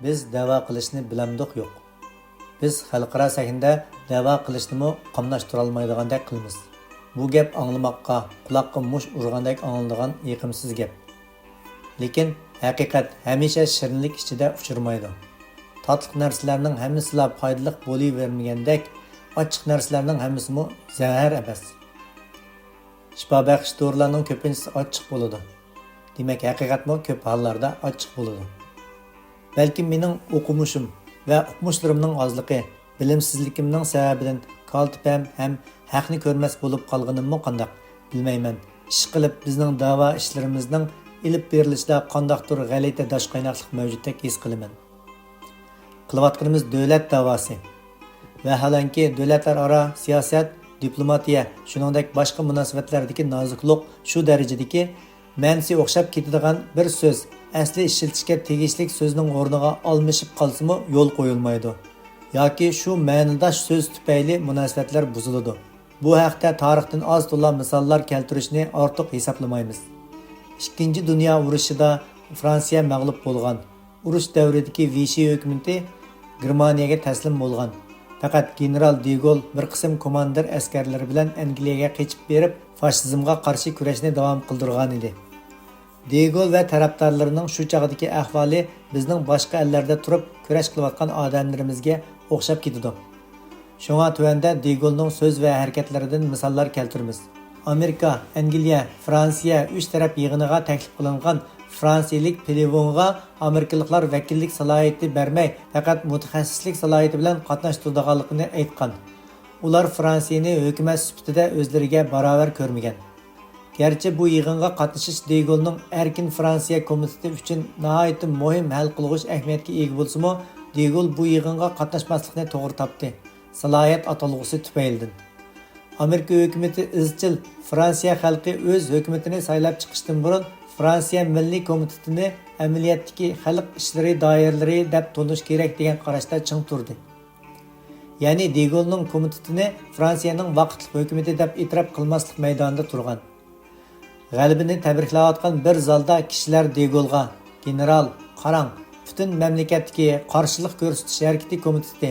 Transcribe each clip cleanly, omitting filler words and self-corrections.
Biz da'vo qilishni bilamdiq yo'q. Biz xalqaro sahnada da'vo qilishni qamlashtira olmaydigandek qilamiz. Bu gap anglamoqqa, quloqqa mush urgandek anglanadigan yiqimsiz gap. Lekin haqiqat hamisha shirinlik ichida uchirmaydi. Tatliq narsalarning hammasi foydali bo'lavermagandek, ochiq narsalarning hammasi zahar emas. Shifa baxsh dorilarning ko'pinchisi ochiq bo'ladi. Demak, haqiqatmi ko'p hollarda ochiq bo'ladi. Balki mening o'qimishim va uqmushlarimning ozligi, bilimsizligimning sababidan kaltipam ham haqni ko'rmas bo'lib qolganimmi qandaq bilmayman. Ish qilib bizning da'vo ishlarimizning ilib berilishida qandaqdir g'alati dashqaynoqlik mavjudlik his qilaman. Qilayotganimiz davlat da'vosi. Vaholanki davlatlararo siyosat, diplomatiya, shuningdek boshqa munosabatlardagi noziklik shu darajadagi ma'nosi o'xshab ketadigan bir so'z asli ishlatishga tegishli so'zning o'rniga almashib qolsa-mu yo'l qo'yilmaydi. Yoki shu ma'nodosh so'z tufayli munosabatlar buziladi. Bu haqda tarixdan oz-to'la misollar keltirishni ortiq hisoblamaymiz. Ikkinchi dunyo urushida Fransiya mag'lub bo'lgan. Urush davridagi Vichy hukumati Germaniyaga taslim bo'lgan. Faqat general de Gaulle bir qism komandir askarlari bilan Angliyaga qochib berib, fashizmga qarshi kurashni davom qildirgan edi. De Gaulle va tarafdorlarining shu chog'dagi ahvoli bizning boshqa ellarda turib kurash qilayotgan odamlarimizga o'xshab ketadi. Shunga tuvanda De Gaullening so'z va harakatlaridan misollar keltiramiz. Amerika, Angliya, Fransiya uch taraf yig'iniga taklif qilingan fransiyalik Pelevonga amerikaliklar vakillik salohiyati bermay, faqat mutaxassislik salohiyati bilan qatnashtiradiganligini aytgan. Ular Fransiyani hukumat sifatida o'zlariga barobar ko'rmagan. Gerçi bu yig'inga qatnashish De Gaullening Erkin Fransiya komiteti uchun nihoyat muhim hal qilg'uch ahamiyatga ega bo'lsa-mu, De Gaulle bu yig'inga qatnashmaslikni to'g'ri topdi. Salohiyat atalg'usi tufaylidan. Amerika hukumati izchil Fransiya xalqi o'z hukumatini saylab chiqishdan burun Fransiya Milliy komitetini amaliyotdagi xalq ishlari doiralari deb tonish kerak degan qarashda ching turdi. Ya'ni De Gaullening komitetini Fransiyaning vaqtli hukumati deb e'tirof qilmaslik maydonida turgan. G'alabini tabriklayotgan bir zalda kishilar De Gaulle'ga general, qarang, butun mamlakatdagi qarshilik ko'rsatish harakati komiteti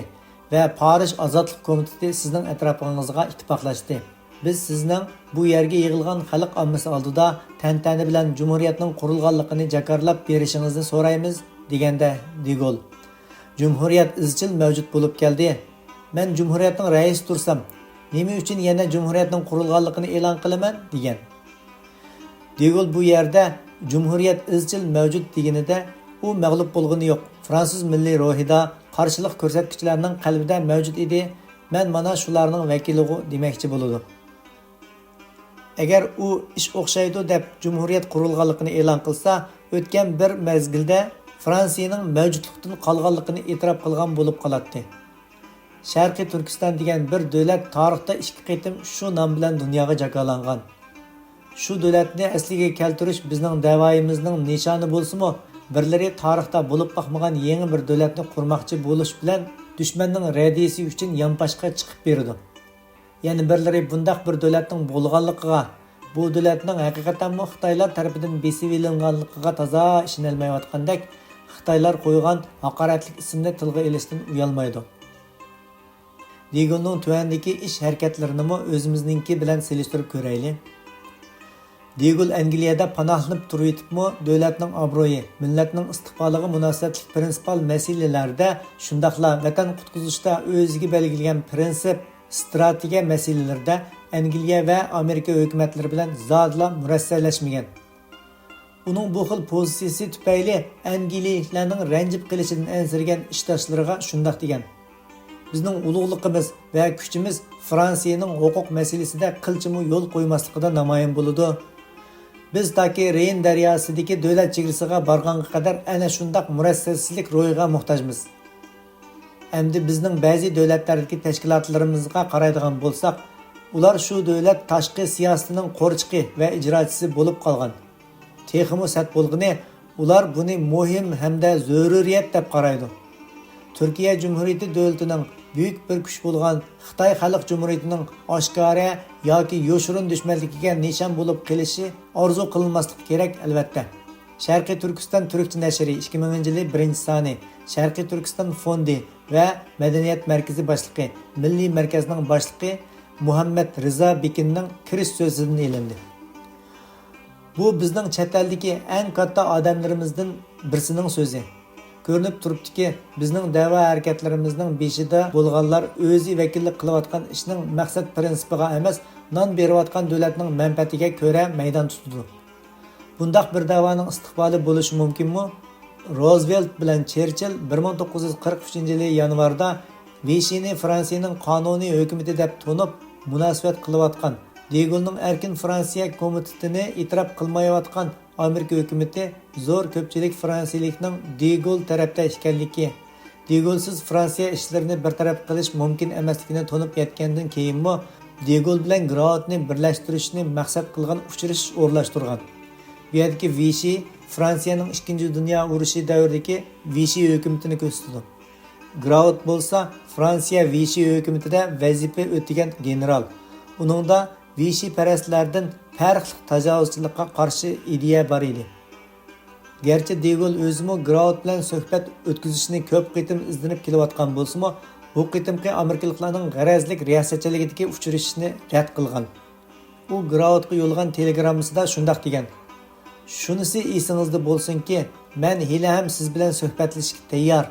va Parij ozodlik komiteti sizning atrofingizga ittifoqlashdi. Biz sizning bu yerga yig'ilgan xalq ommasi oldida tantana bilan jumhuriyatning qurilganligini jakarlab berishingizni so'raymiz deganda De Gaulle. Jumhuriyat izchil mavjud bo'lib keldi. Men jumhuriyatning raisi tursam, nima uchun yana jumhuriyatning qurilganligini e'lon qilaman degan. De Gaulle bu yerda jumhuriyat izchil mavjud deganida u mag'lub bo'lgani yo'q. Fransuz milliy ruhida qarshilik ko'rsatkichlarning qalbida mavjud edi. Men mana shularning vakiliga demoqchi bo'ldim. Agar u ish o'xshaydi deb jumhuriyat qurilganligini e'lon qilsa, o'tgan bir mezgilda Fransiyaning mavjudlikdan qolganligini e'tirof qilgan bo'lib qoladi. Sharqiy Turkiston degan bir davlat tarixda ikki qitim shu nom bilan dunyoga jakolangan. Shu davlatni asliga keltirish bizning da'voyimizning nishoni bo'lsa-mu, birlari tarixda bo'lib boqmagan yangi bir davlatni qurmoqchi bo'lish bilan dushmanning radiyasi uchun yonpashqa chiqib berdi. Ya'ni birlari bundaq bir davlatning bo'lganligiga, bu davlatning haqiqatan Xitoylar tomonidan besib ilinganligiga toza ishonilmayotgandek, Xitoylar qo'ygan haqoratli ismni tilga ilishdan uyalmaydi. De Gaullening tuvandagi ish harakatlarini o'zimizningki bilan selishtirib ko'raylik. De Gaulle Angliyada panohlanib turibmi, davlatning obro'yi, millatning istiqboliga munosabatli prinsipal masalalarda, shundaqla vatan qutqizishda o'ziga belgilangan prinsip, strategiya masalalarida Angliya va Amerika hukumatlari bilan zodla murassallashmagan. Uning bu xil pozitsiyasi tufayli Angliyaliklarning ranjib qilishidan ansirgan ishdoshlariga shundaq degan. Bizning ulug'ligimiz va kuchimiz Fransiyaning huquq masalasida qilchimi yo'l qo'ymasligida namoyon bo'ladi. Biz taki Reyn daryosidagi davlat chegarasiga borganga qadar ana shundaq murassaslik ro'yiga muhtojmiz. Endi bizning ba'zi davlatlardagi tashkilotlarimizga qaraydigan bo'lsak, ular shu davlat tashqi siyosatining qo'rchiqi va ijrochisi bo'lib qolgan. Texmi sat bo'lgani, ular buni muhim hamda zaruriyat deb qaraydi. Turkiya Cumhuriyeti davlatining büyük bir kuch bo'lgan Xitoy Xalq Cumhuriyetining oshkora yoki yoshirin dushmanligiga nishon bo'lib qelishi orzu qilinmasligi kerak albatta. Sharqiy Turkiston Turkcha nashri 2000-yili 1-soni, Sharqiy Turkiston fondi va Madaniyat markazi boshlig'i, Milliy markazning boshlig'i Muhammad Rizo Bekinning kirish so'zidan elindi. Bu bizning chet eldagi eng katta odamlarimizdan birisining so'zi. Ko'rinib turibdiki, bizning da'vo harakatlarimizning beshida bo'lganlar o'zi vakillik qilayotgan ishning maqsad prinsipiga emas, non berayotgan davlatning manfaatiga ko'ra maydon tutadi. Bundaq bir da'voning istiqboli bo'lishi mumkinmi? Roosevelt bilan Cherchill 1943-yil yanvarda Vichyni Fransiyaning qonuniy hukumati deb to'nib munosabat qilayotgan, De Gaullening Erkin Fransiya komitetini e'tirof qilmayotgan Amerika hukumati zo'r ko'pchilik fransiyalikning De Gaulle tarafda ekanligi, De Gaulle'siz Fransiya ishlarini bartaraf qilish mumkin emasligini to'nib yetgandan keyinmi De Gaulle bilan Graotni birlashtirishni maqsad qilgan uchrashish o'rlashtirgan. Bu yerdagi Vichy Fransiyaning 2-Dunyo urushi davridagi Vichy hukumatini ko'rsatdi. Graot bo'lsa Fransiya Vichy hukumatida vazifa o'tagan general. Uningda Vichy parastlardan farqli tajovuzchilikqa qarshi ideya bor edi. Gerçi De Gaulle o'zimi Graot bilan suhbat o'tkazishni ko'p qitim izlanib kelayotgan bo'lsa-mu, bu qitimki Amerikaliklarning g'arazlik riyosatchiligidagi uchrashishni rad qilgan. U Graotga yo'llagan telegrammasida shunday degan: "Shunisi esingizda bo'lsinki, men hali ham siz bilan suhbatlashishga tayyor.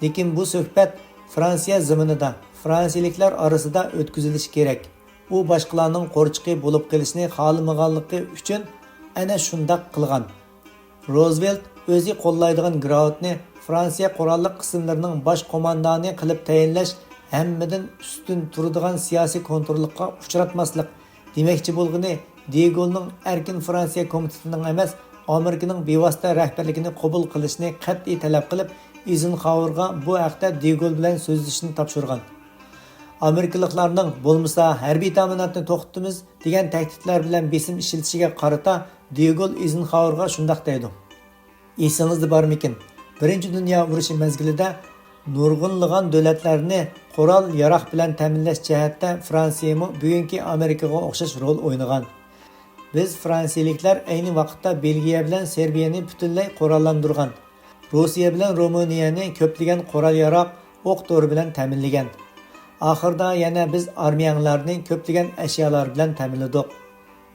Lekin bu suhbat Fransiya zaminida, Fransiyaliklar orasida o'tkazilishi kerak. U boshqalarning qo'rchiqi bo'lib qolishni xohlamaganligi uchun ana shunday qilgan." Roosevelt o'zi qo'llaydigan Graotni Fransiya qurolli qismlarining bosh qo'mondoni qilib tayinlash hammadan ustun turadigan siyosiy kontrolga uchratmaslik demoqchi bo'lgani De Gaullening Erkin Fransiya komitetining emas, Amerikaning bevosita rahbarligini qabul qilishni qat'iy talab qilib, Eisenhowerga bu haqda De Gaulle bilan so'zlashishni topshirgan. Amerikaliklarning bo'lmasa harbiy ta'minotni to'xtatamiz degan tahdidlar bilan besim ishlatishiga qarata De Gaulle Eisenhowerga shunday deydi: "Esingizda bormikin? Birinchi dunyo urushi mezgilida nurg'unlagan davlatlarni qurol yaroq bilan ta'minlash jihatda Fransiyami bugungi Amerikaga o'xshash rol o'ynagan. Biz fransiyaliklar ayni vaqtda Belgiya bilan Serbiyani butunlay qurollantirgan, Rossiya bilan Ruminiyani ko'plagan qurol yaroq o'q-dori bilan ta'minlagan. Oxirida yana biz armiyalarni ko'plagan ashyolar bilan ta'minladik.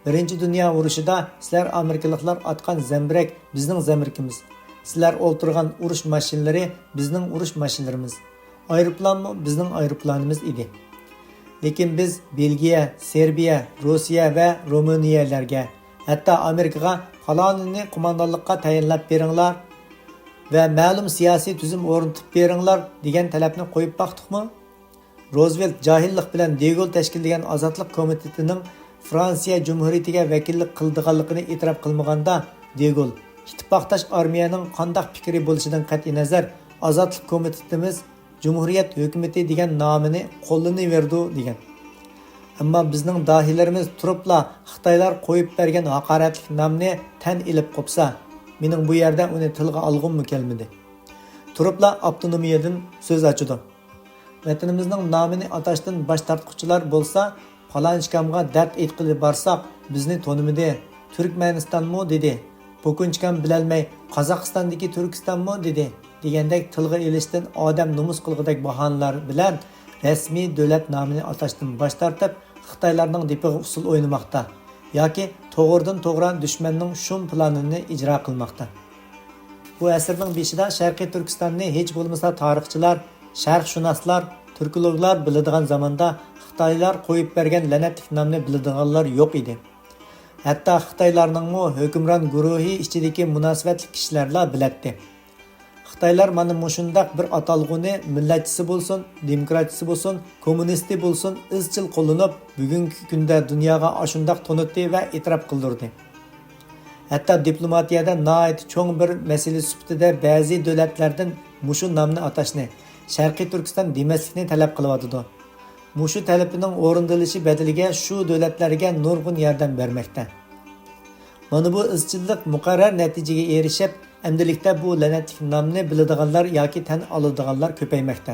Birinchi dunyo urushida sizlar Amerikaliklar atgan zambirak bizning zambirakimiz. Sizlar o'ltirgan urush mashinalari bizning urush mashinlarimiz. Aeroplanmi bizning aeroplanimiz edi. Lekin biz Belgiya, Serbiya, Rossiya va Ruminiyalarga, hatto Amerikaga falonini qo'mondonlikqa tayinlab beringlar va ma'lum siyosiy tuzum o'rnatib beringlar degan talabni qo'yib baqdiqmi? Roosevelt jahillik bilan De Gaulle tashkillangan Ozodlik komitetining Fransiya Cumhuriyetiga vakillik qildiganligini e'tirof qilmaganda, De Gaulle ittifoqdosh armiyaning qanday fikri bo'lishidan qat'iy nazar Ozodlik komitetimiz Cumhuriyet hukumati degan nomini qo'llanaverdi degan. Ammo bizning dahiylarimiz turibla Xitoylar qo'yib bergan haqoratli nomni tan ilib qopsa, mening bu yerda uni tilga olg'im kelmadi. Turibla avtonomiyadan so'z ochdi. Vatanimizning nomini atashdan bosh tortquchilar bo'lsa, Falanchkamga dard aytqili barsak, bizni tonimidi. Turkmanistonmi dedi. Pokunchkam bilolmay Qozog'istondagi Turkistonmi dedi. Degandek tilga elishdan odam nomus qilg'idek bahonalar bilan rasmiy davlat nomini atashdan bosh tortib, Xitoylarning dipiga usul o'ynamoqda yoki to'g'ridan to'g'ri dushmanning shum planini ijro qilmoqda. Bu asrning beshida Sharqiy Turkistonni hech bo'lmasa tarixchilar, sharqshunoslar, turkologlar biladigan zamonda Xitoylar qo'yib bergan la'natli nomni biladiganlar yo'q edi. Hatto Xitoylarning hukmron guruhi ichidagi munosabatli kishilarlar bilatdi. Xitoylar mana mushundaq bir atalg'uni millatchisi bo'lsin, demokratchisi bo'lsin, kommunisti bo'lsin, izchil qo'llanib, bugungi kunda dunyoga ashundaq tonitdi va e'tirof qildirdi. Hatto diplomatiyada nihoyat cho'ng bir masala sifatida ba'zi davlatlardan mushu nomni atashni, Sharqiy Turkiston demaslikni talab qilyotdi. Mushu talabining o'rindalishi badaliga shu davlatlarga nurg'un yordam bermoqda. Mana bu izchillik muqarrar natijaga erishib, endilikda bu la'natli nomni biladiganlar yoki tan oladiganlar ko'paymoqda.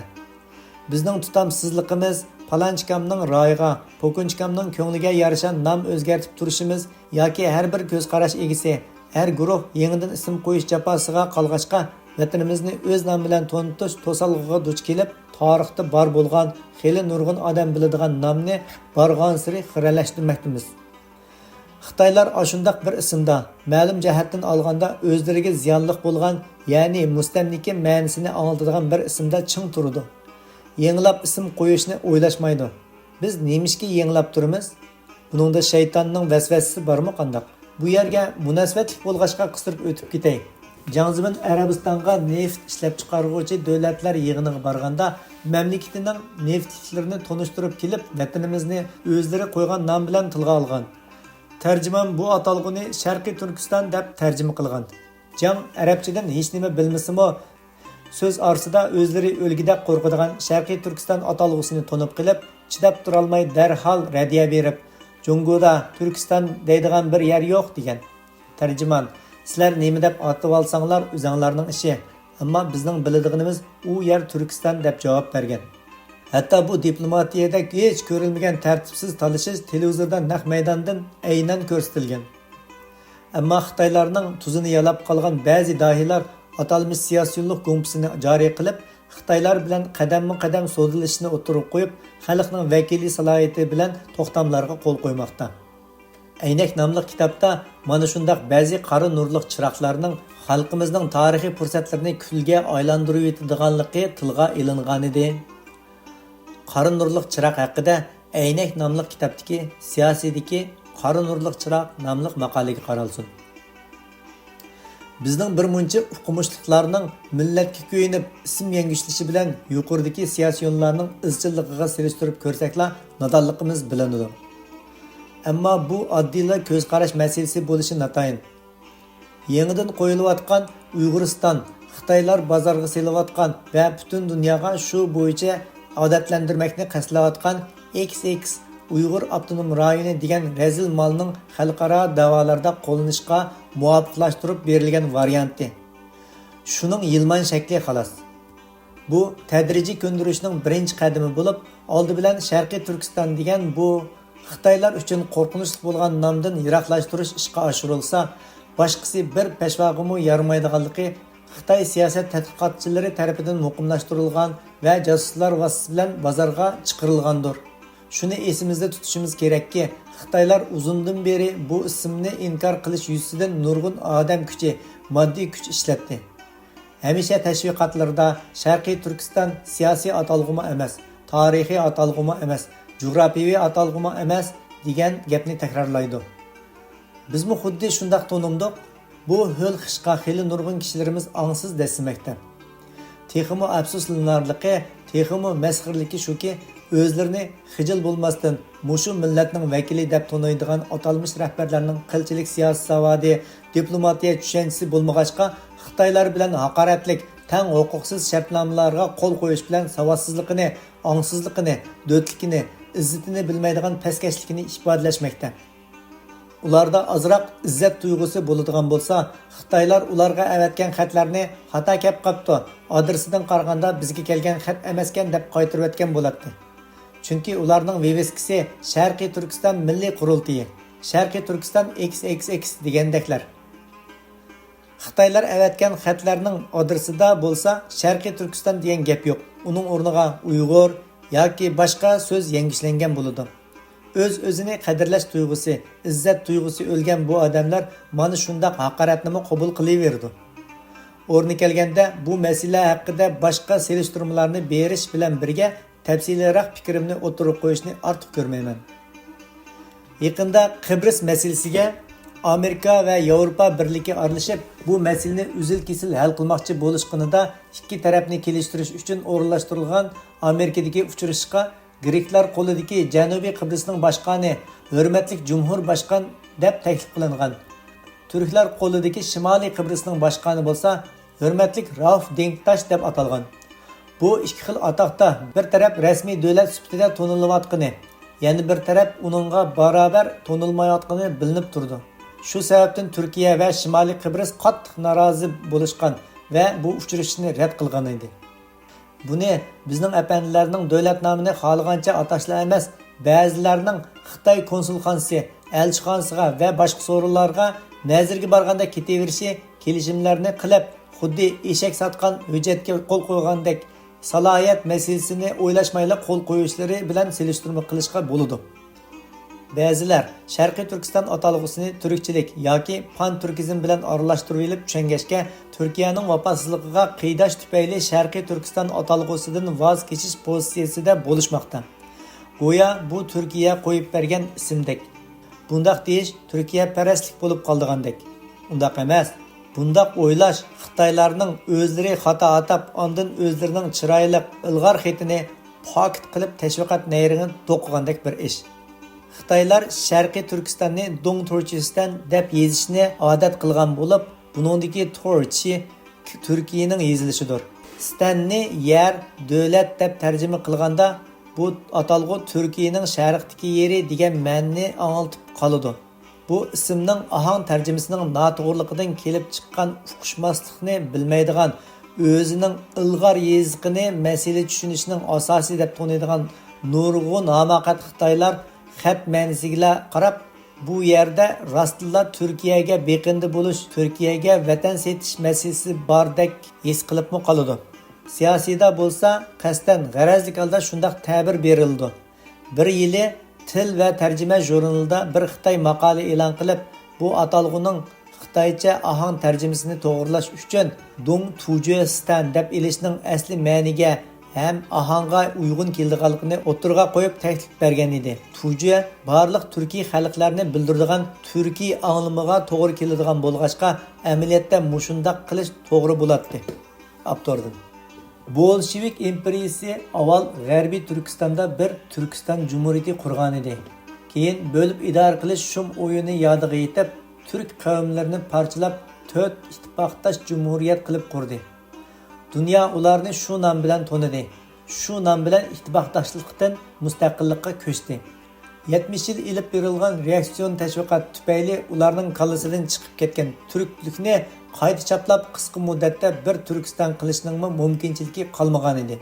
Bizning tutamsizligimiz Palanchkamning royiga, Pokunchkamning ko'ngliga yarasha nom o'zgartib turishimiz yoki har bir ko'z qarash egisi Her guruh yenidən isim qo'yish jafosiga qolg'achqa vatanimizni o'z nomi bilan to'nitish to'salg'iga duch kelib, tarixda bor bo'lgan, xeyli nurg'un odam biladigan nomni borgan siri xiralashtirmoqdamiz. Xitoylar ashundaq bir ismda ma'lum jihatdan olganda o'zlariga ziyonli bo'lgan, ya'ni mustamlika ma'nosini anglatadigan bir ismda ching turdi. Yengilab ism qo'yishni o'ylashmaydi. Biz nemishga yengilab turamiz? Buningda shaytonning vasvasasi bormi qandaq? Bu yerga munosabatli bo'lg'achqa qistirib o'tib ketay. Jangzimin Arabistonga neft ishlab chiqaruvchi davlatlar yig'iniga borganda mamlakatining neftliklarini tanishtirib kelib, vatanimizni o'zlari qo'ygan nom bilan tilga olgan. Tarjimon bu atalg'uni Sharqiy Turkiston deb tarjima qilgan. Jang arabchadan hech nima bilmasimi, so'z orasida o'zlari o'lgida qo'rqadigan Sharqiy Turkiston atalg'usini tanib qilib, chidab turolmay darhol radiya berib, Jungoda Turkiston deydigan bir yer yo'q degan. Tarjimon: sizlar nima deb atib olsanglar o'zinglarning ishi, ammo bizning biladiganimiz u yer Turkiston deb javob bergan. Hatto bu diplomatiyada hech ko'rilmagan tartibsiz talashish televizorda naq maydondan aynan ko'rsatilgan. Ammo Xitoylarning tuzini yalab qolgan ba'zi dohilar atalmish siyosiylik gumpusini joriy qilib, Xitoylar bilan qadamma-qadam so'zlashishni o'tirib qo'yib, xalqning vakili salohiyati bilan to'xtamlarga qo'l qo'ymoqda. Aynak nomli kitobda mana shundaq ba'zi qora nurliq chiroqlarning xalqimizning tarixiy fursatlarini kulga aylantirib yetadiganligi tilga ilingan edi. Qora nurliq chiroq haqida Aynak nomli kitobdagi siyosiydagi qora nurliq chiroq nomli maqolaga qaralsin. Bizning bir muncha o'qimishlilarning millatga ko'yinib ism yangishlashi bilan yuqoridagi siyosiyonlarning izchilligiga selishtirib ko'rsaklar nodonligimiz bilinadi. Ammo bu oddiylar ko'z qarash masalasi bo'lishi natayin. Yangidan qo'yilayotgan Uyg'uriston, Xitoylar bozorga selayotgan va butun dunyoga shu bo'yicha odatlantirmakni qasdlayotgan XX Uyg'ur Avtonom rayoni degan rezil malning xalqaro da'volarda qo'llanishga muvofiqlashtirib berilgan varianti. Shuning yilman shakli xolos. Bu tadrijiy ko'ndirishning birinchi qadami bo'lib, oldi bilan Sharqiy Turkiston degan bu Xitoylar uchun qo'rqinchli bo'lgan nomdan yiroqlashtirish ishga oshirilsa, boshqasi bir peshvog'imi yarmaydiganligi Xitoy siyosat tadqiqotchilari tomonidan muqimlashtirilgan va josuslar vasitasi bilan bozorga chiqarilgandir. Shuni esimizda tutishimiz kerakki, Xitoylar uzundan beri bu ismni inkor qilish yuzasidan nurg'un odam kuchi, moddiy kuch ishlatdi. Hamisha tashviqotlarda Sharqiy Turkiston siyosiy atalg'umi emas, tarixiy atalg'umi emas, jug'rofiyaviy atalg'umi emas degan gapni takrorlaydi. Bizmi xuddi shundaq tonumdiq, bu hil xishqa xili nurg'un kishilarimiz angsiz desmakda. Texmo afsuslanarligi, texmo masxirligi shuki, o'zlarini xijil bo'lmasdan mushu millatning vakili deb tanıydigan atalmış rahbarlarning qilchilik siyosiy savodi, diplomatiya tushunchasi bo'lmag'achqa Xitoylar bilan haqoratlik, tang huquqsiz shartnomalarga qo'l qo'yish bilan savodsizligini, angsizligini, do'tlikini, izzatini bilmaydigan paskashlikini ifodalashmoqda. Ularda azroq izzat tuyg'usi bo'ladigan bo'lsa, Xitoylar ularga avatgan xatlarni xato kelib qopti, adresidan qaraganda bizga kelgan xat emaskan deb qaytarib o'tgan bo'ladi. Chunki ularning viviskisi Sharqiy Turkiston Milliy Qurultiyi, Sharqiy Turkiston XXX degandeklar. Xitoylar avatgan xatlarning adresida bo'lsa, Sharqiy Turkiston degan gap yo'q. Uning o'rniga Uyg'ur yoki boshqa so'z yangishlangan bo'ladi. O'z-o'zini qadrlash tuyg'usi, izzat tuyg'usi o'lgan bu odamlar mana shundaq haqoratni qabul qilaverdi. O'rni kelganda bu masala haqida boshqa selishtirmalarni berish bilan birga tafsilroq fikrimni o'tirib qo'yishni ortiq ko'rmayman. Yaqinda Qibris masalasiga Amerika va Yevropa birligi aralashib, bu masalani uzil-kesil hal qilmoqchi bo'lishganida ikki tarafni kelishtirish uchun o'rinlashtirilgan Amerikadagi uchrashishga Greklar qo'lidagi Janubiy Qibrisning boshqoni, hurmatli Jumhur boshqon deb taklif qilingan. Turklar qo'lidagi Shimoliy Qibrisning boshqoni bo'lsa, hurmatli Rauf Denktash deb atalgan. Bu ikki xil atoqda bir taraf rasmiy davlat sifatida to'nilayotgani, yana bir taraf uningga barobar to'nilmayotgani bilinib turdi. Shu sababdan Turkiya va Shimoliy Qibris qattiq norozi bo'lishgan va bu uchrashishni rad qilgan edi. Buni bizning apandilarning davlat nomini xohlagancha atashlar emas, ba'zilarning Xitoy konsulxonasi, elchixonasiga va boshqa so'rinlarga nazirga borganda ketaverishi, kelishimlarni qilib, xuddi eshak sotgan hujjatga qo'l qo'ygandek salohiyat masalasini o'ylashmayla qo'l qo'yishlari bilan selishtirma qilishga bo'ladi. Ba'zilar Sharqiy Turkiston atalg'usini turkchilik yoki pan-turkizm bilan aralashtirib olib tushungashga Turkiyaning vafosizligiga qiydash tufayli Sharqiy Turkiston atalg'usidan voz kechish pozitsiyasida bo'lishmoqda. Go'yo bu Turkiya qo'yib bergan ismdek. Bundaq deyish Turkiya parastlik bo'lib qoldigandek. Undaq emas. Bundaq o'ylash Xitoylarning o'zlari xato atab, ondan o'zlarining chiroyli ilg'or xetini pokit qilib tashviqot nayrini to'qigandek bir ish. Xitoylar Sharqiy Turkistonni Dong Turkiston deb yezishni odat qilgan bo'lib, buningdagi Turki Turkiyaning yezilishidir. Stanni yer, davlat deb tarjima qilganda bu atalg'u Turkiyaning sharqdagi yeri degan ma'noni anglatib qoladi. Bu ismning ahang tarjimasining noto'g'riligidan kelib chiqqan uqishmaslikni bilmaydigan, o'zining ilg'or yeziqini masala tushunishning asosiy deb to'naydigan nurg'un hamoqat Xitoylar xat ma'nisiga qarab bu yerda rostilla Turkiyaga beqindi bo'lish, Turkiyaga vatan setish masalasi bordek his qilibmi qoladi. Siyosiyda bo'lsa qasdan g'arazlik holda shundaq ta'bir berildi. Bir yili Til va tarjima jurnalida bir Xitoy maqola e'lon qilib, bu atalg'uning Xitoycha ahang tarjimasini to'g'rilash uchun Dong Turkiston deb elishning asli ma'niga ham ahanga uyg'un keldiganligini o'tirg'a qo'yib taklif bergan edi. Tuji barliq turkiy xalqlarni bildiradigan turkiy anglimiga to'g'ri keladigan bo'lg'achqa amaliyotda mushundaq qilish to'g'ri bo'ladi. Avtordan Bolshevik imperiyasi avval G'arbiy Turkistonda bir Turkiston Cumhuriyati qurgan edi. Keyin bo'lib idora qilish shum o'yini yodiga yetib, turk qavmlarini parchalab 4 ittifoqdosh jumhuriyat qilib qurdi. Dunyo ularni shu nom bilan tanidi. Shu nom bilan ittifoqdoshlikdan mustaqillikka ko'chdi. 70 yil ilib berilgan reaksiyon tashviqot tufayli ularning kallasidan chiqib ketgan turklikni qayta chaplab qisqa muddatda bir Turkiston qilishning mumkinchiligi qolmagan edi.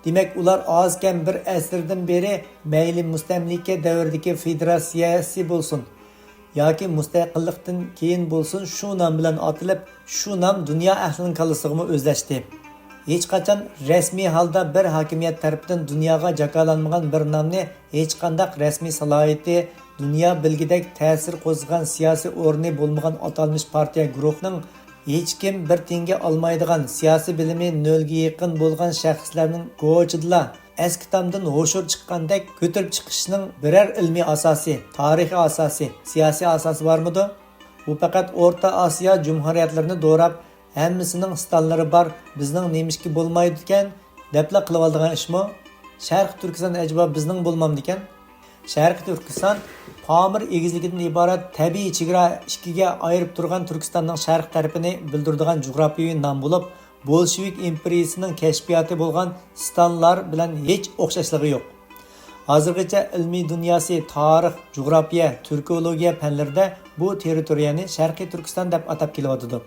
Demak, ular ozgan bir asrdan beri mayli mustamlika davridagi federatsiyasi bo'lsin yoki mustaqillikdan keyin bo'lsin, shu nom bilan atilib, shu nom dunyo ahlining kallasiga o'zlashdi. Hech qachon rasmiy holda bir hokimiyat tarafidan dunyoga jakolanmagan bir nomni hech qanday rasmiy salohiyati, dunyo bilgidek ta'sir qo'zg'agan siyosiy o'rni bo'lmagan atalmish partiya guruhining hech kim bir tenga olmaydigan, siyosiy bilimi nolga yaqin bo'lgan shaxslarning ko'chidla eskitamdan ho'shur chiqqandek ko'tarib chiqishning biror ilmiy asosi, tarixiy asosi, siyosiy asosi bormidi? Bu faqat O'rta Osiyo jumhuriyatlarini do'rab, hammasining stallari bor, bizning nemishki bo'lmaydi ekan, debla qilib oldigan ishmi? Sharq Turkiston ajaba bizning bo'lmamdi ekan? Sharq Turkiston Pamir egizligidan iborat tabiiy chegara ikkiga ayirib turgan Turkistonning sharq tarafini bildiradigan jug'rofiyaviy nom bo'lib, Bolshevik imperiyasining kashfiyoti bo'lgan stonlar bilan hech o'xshashligi yo'q. Hozirgacha ilmiy dunyosi, tarix, jug'rofiya, turkologiya fanlarida bu territoriyani Sharqiy Turkiston deb atab kelyotdi.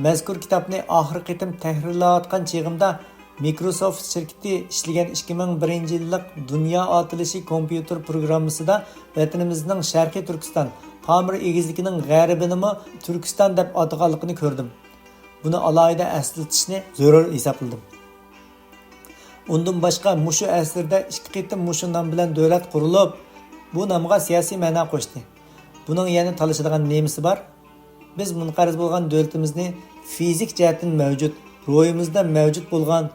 Mazkur kitobni oxirgi qitim tahrirlayotgan cheg'imda Microsoft shirkati ishlagan 2001-yillik Dunyo otilishi kompyuter programmasida vatanimizning Sharqiy Turkiston, Pamir egizligining g'arbini Turkiston deb ataganligini ko'rdim. Buni alohida eslatishni zarur hisobladim. Undan boshqa mushu asrda ikki qitim mushu nom bilan davlat qurilib, bu nomga siyosiy ma'no qo'shdi. Buning yana talashadigan nemisi bor? Biz munqariz bo'lgan davlatimizni fizik jihatdan mavjud, ro'yimizda mavjud bo'lgan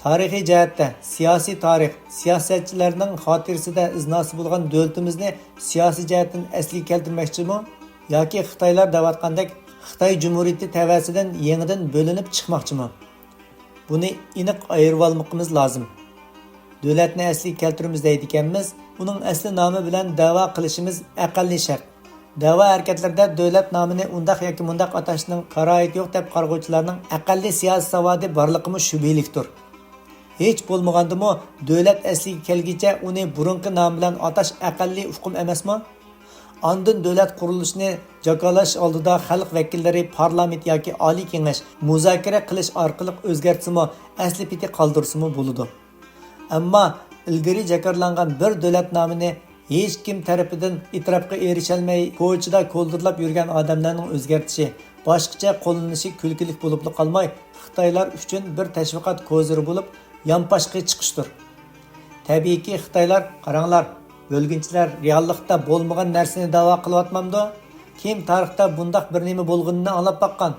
tarixiy jihatda, siyosiy tarix, siyosatchilarning xotirasida iznosi bo'lgan davlatimizni siyosiy jihatdan asliga keltirmoqchimi yoki Xitoylar da'vatgandek Xitoy Cumhuriyati tavasidan yangidan bo'linib chiqmoqchimi? Buni aniq ayirib olmoqimiz lozim. Davlatni asliga keltiramiz deydiganmiz, uning asli nomi bilan da'vo qilishimiz aqalli shart. Da'vo harakatlarida davlat nomini undaq yoki mundaq atashning qaroyat yo'q deb qarg'uvchilarning aqalli siyosiy savodi borligimi shubhilikdir. Hech bo'lmagandimi, davlat asliga kelgicha uni burunqi nom bilan atash aqalli hukm emasmi? Ondan davlat qurilishini jakolash oldida xalq vakillari parlament yoki oliy kengash muzokara qilish orqali o'zgartsimi, asli piti qoldirsimi bo'ladi. Ammo ilgari jakarlangan bir davlat nomini hech kim tarafidan e'tirofga erisholmay ko'chada ko'ldirlab yurgan odamlarning o'zgartishi, boshqacha qo'llanishi kulkilik bo'lib qolmay, Xitoylar uchun bir tashviqot koziri bo'lib, yonpashga chiqishdir. Tabiiyki Xitoylar, qaranglar, o'lginchilar reallikda bo'lmagan narsani da'vo qilyapmamdi. Kim tarixda bundaq bir nima bo'lganini anglab baqqan.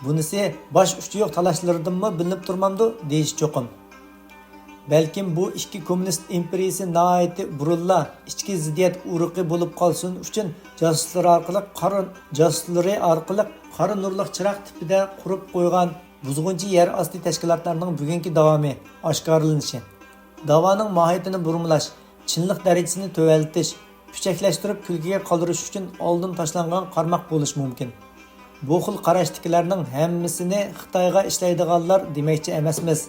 Bunisi bosh uchi yo'q talashlardanmi bilinib turmamdi deyish cho'qim. Balkim bu ikki kommunist imperiyasi nihoyatda burunla ichki ziddiyat uruqi bo'lib qolsin uchun jasuslari orqali qora nurliq chiroq tipida qurib qo'ygan buzg'unchi yer osti tashkilotlarining bugungi davomi oshkorlanishi. Davoning mohiyatini burmalash, chinlik darajasini to'valtish, puchaklashtirib kulgiga qoldirish uchun oldin tashlangan qarmoq bo'lish mumkin. Bu xil qarashdagilarning hammasini Xitoyga ishlaydiganlar demoqchi emasmiz.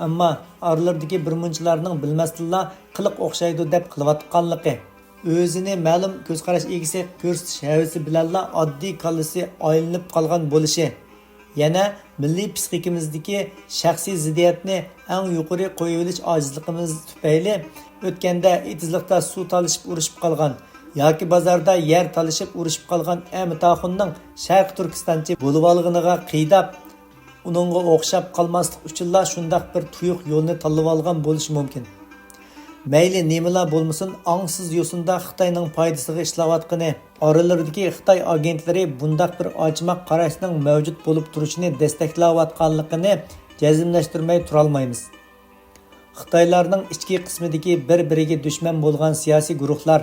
Ammo oralardagi birmunchalarning bilmasdilla qiliq o'xshaydi deb qilayotganligi, o'zini ma'lum ko'z qarash egisi ko'rsatish havasi bilanla oddiy kallasi aylanib qolgan bo'lishi, yana milliy psixikamizdagi shaxsiy ziddiyatni eng yuqori qo'yib olish ojizligimiz tufayli o'tganda itizlikda suv talishib urushib qolgan yoki bozorda yer talishib urushib qolgan Amitaxunning Sharq Turkistonchi bo'lib olganiga qiydab uningga o'xshab qolmaslik uchunla shundaq bir tuyuq yo'lni tanlab olgan bo'lishi mumkin. Mayli nimalar bo'lmasin, ongsiz yo'sinda Xitoyning foydasiga ishlayotgani, oralardagi Xitoy agentlari bundaq bir ochmoq qarashning mavjud bo'lib turishini desteklayotganligini jazmlashtirmay tura olmaymiz. Xitoylarning ichki qismidagi bir-biriga dushman bo'lgan siyosiy guruhlar,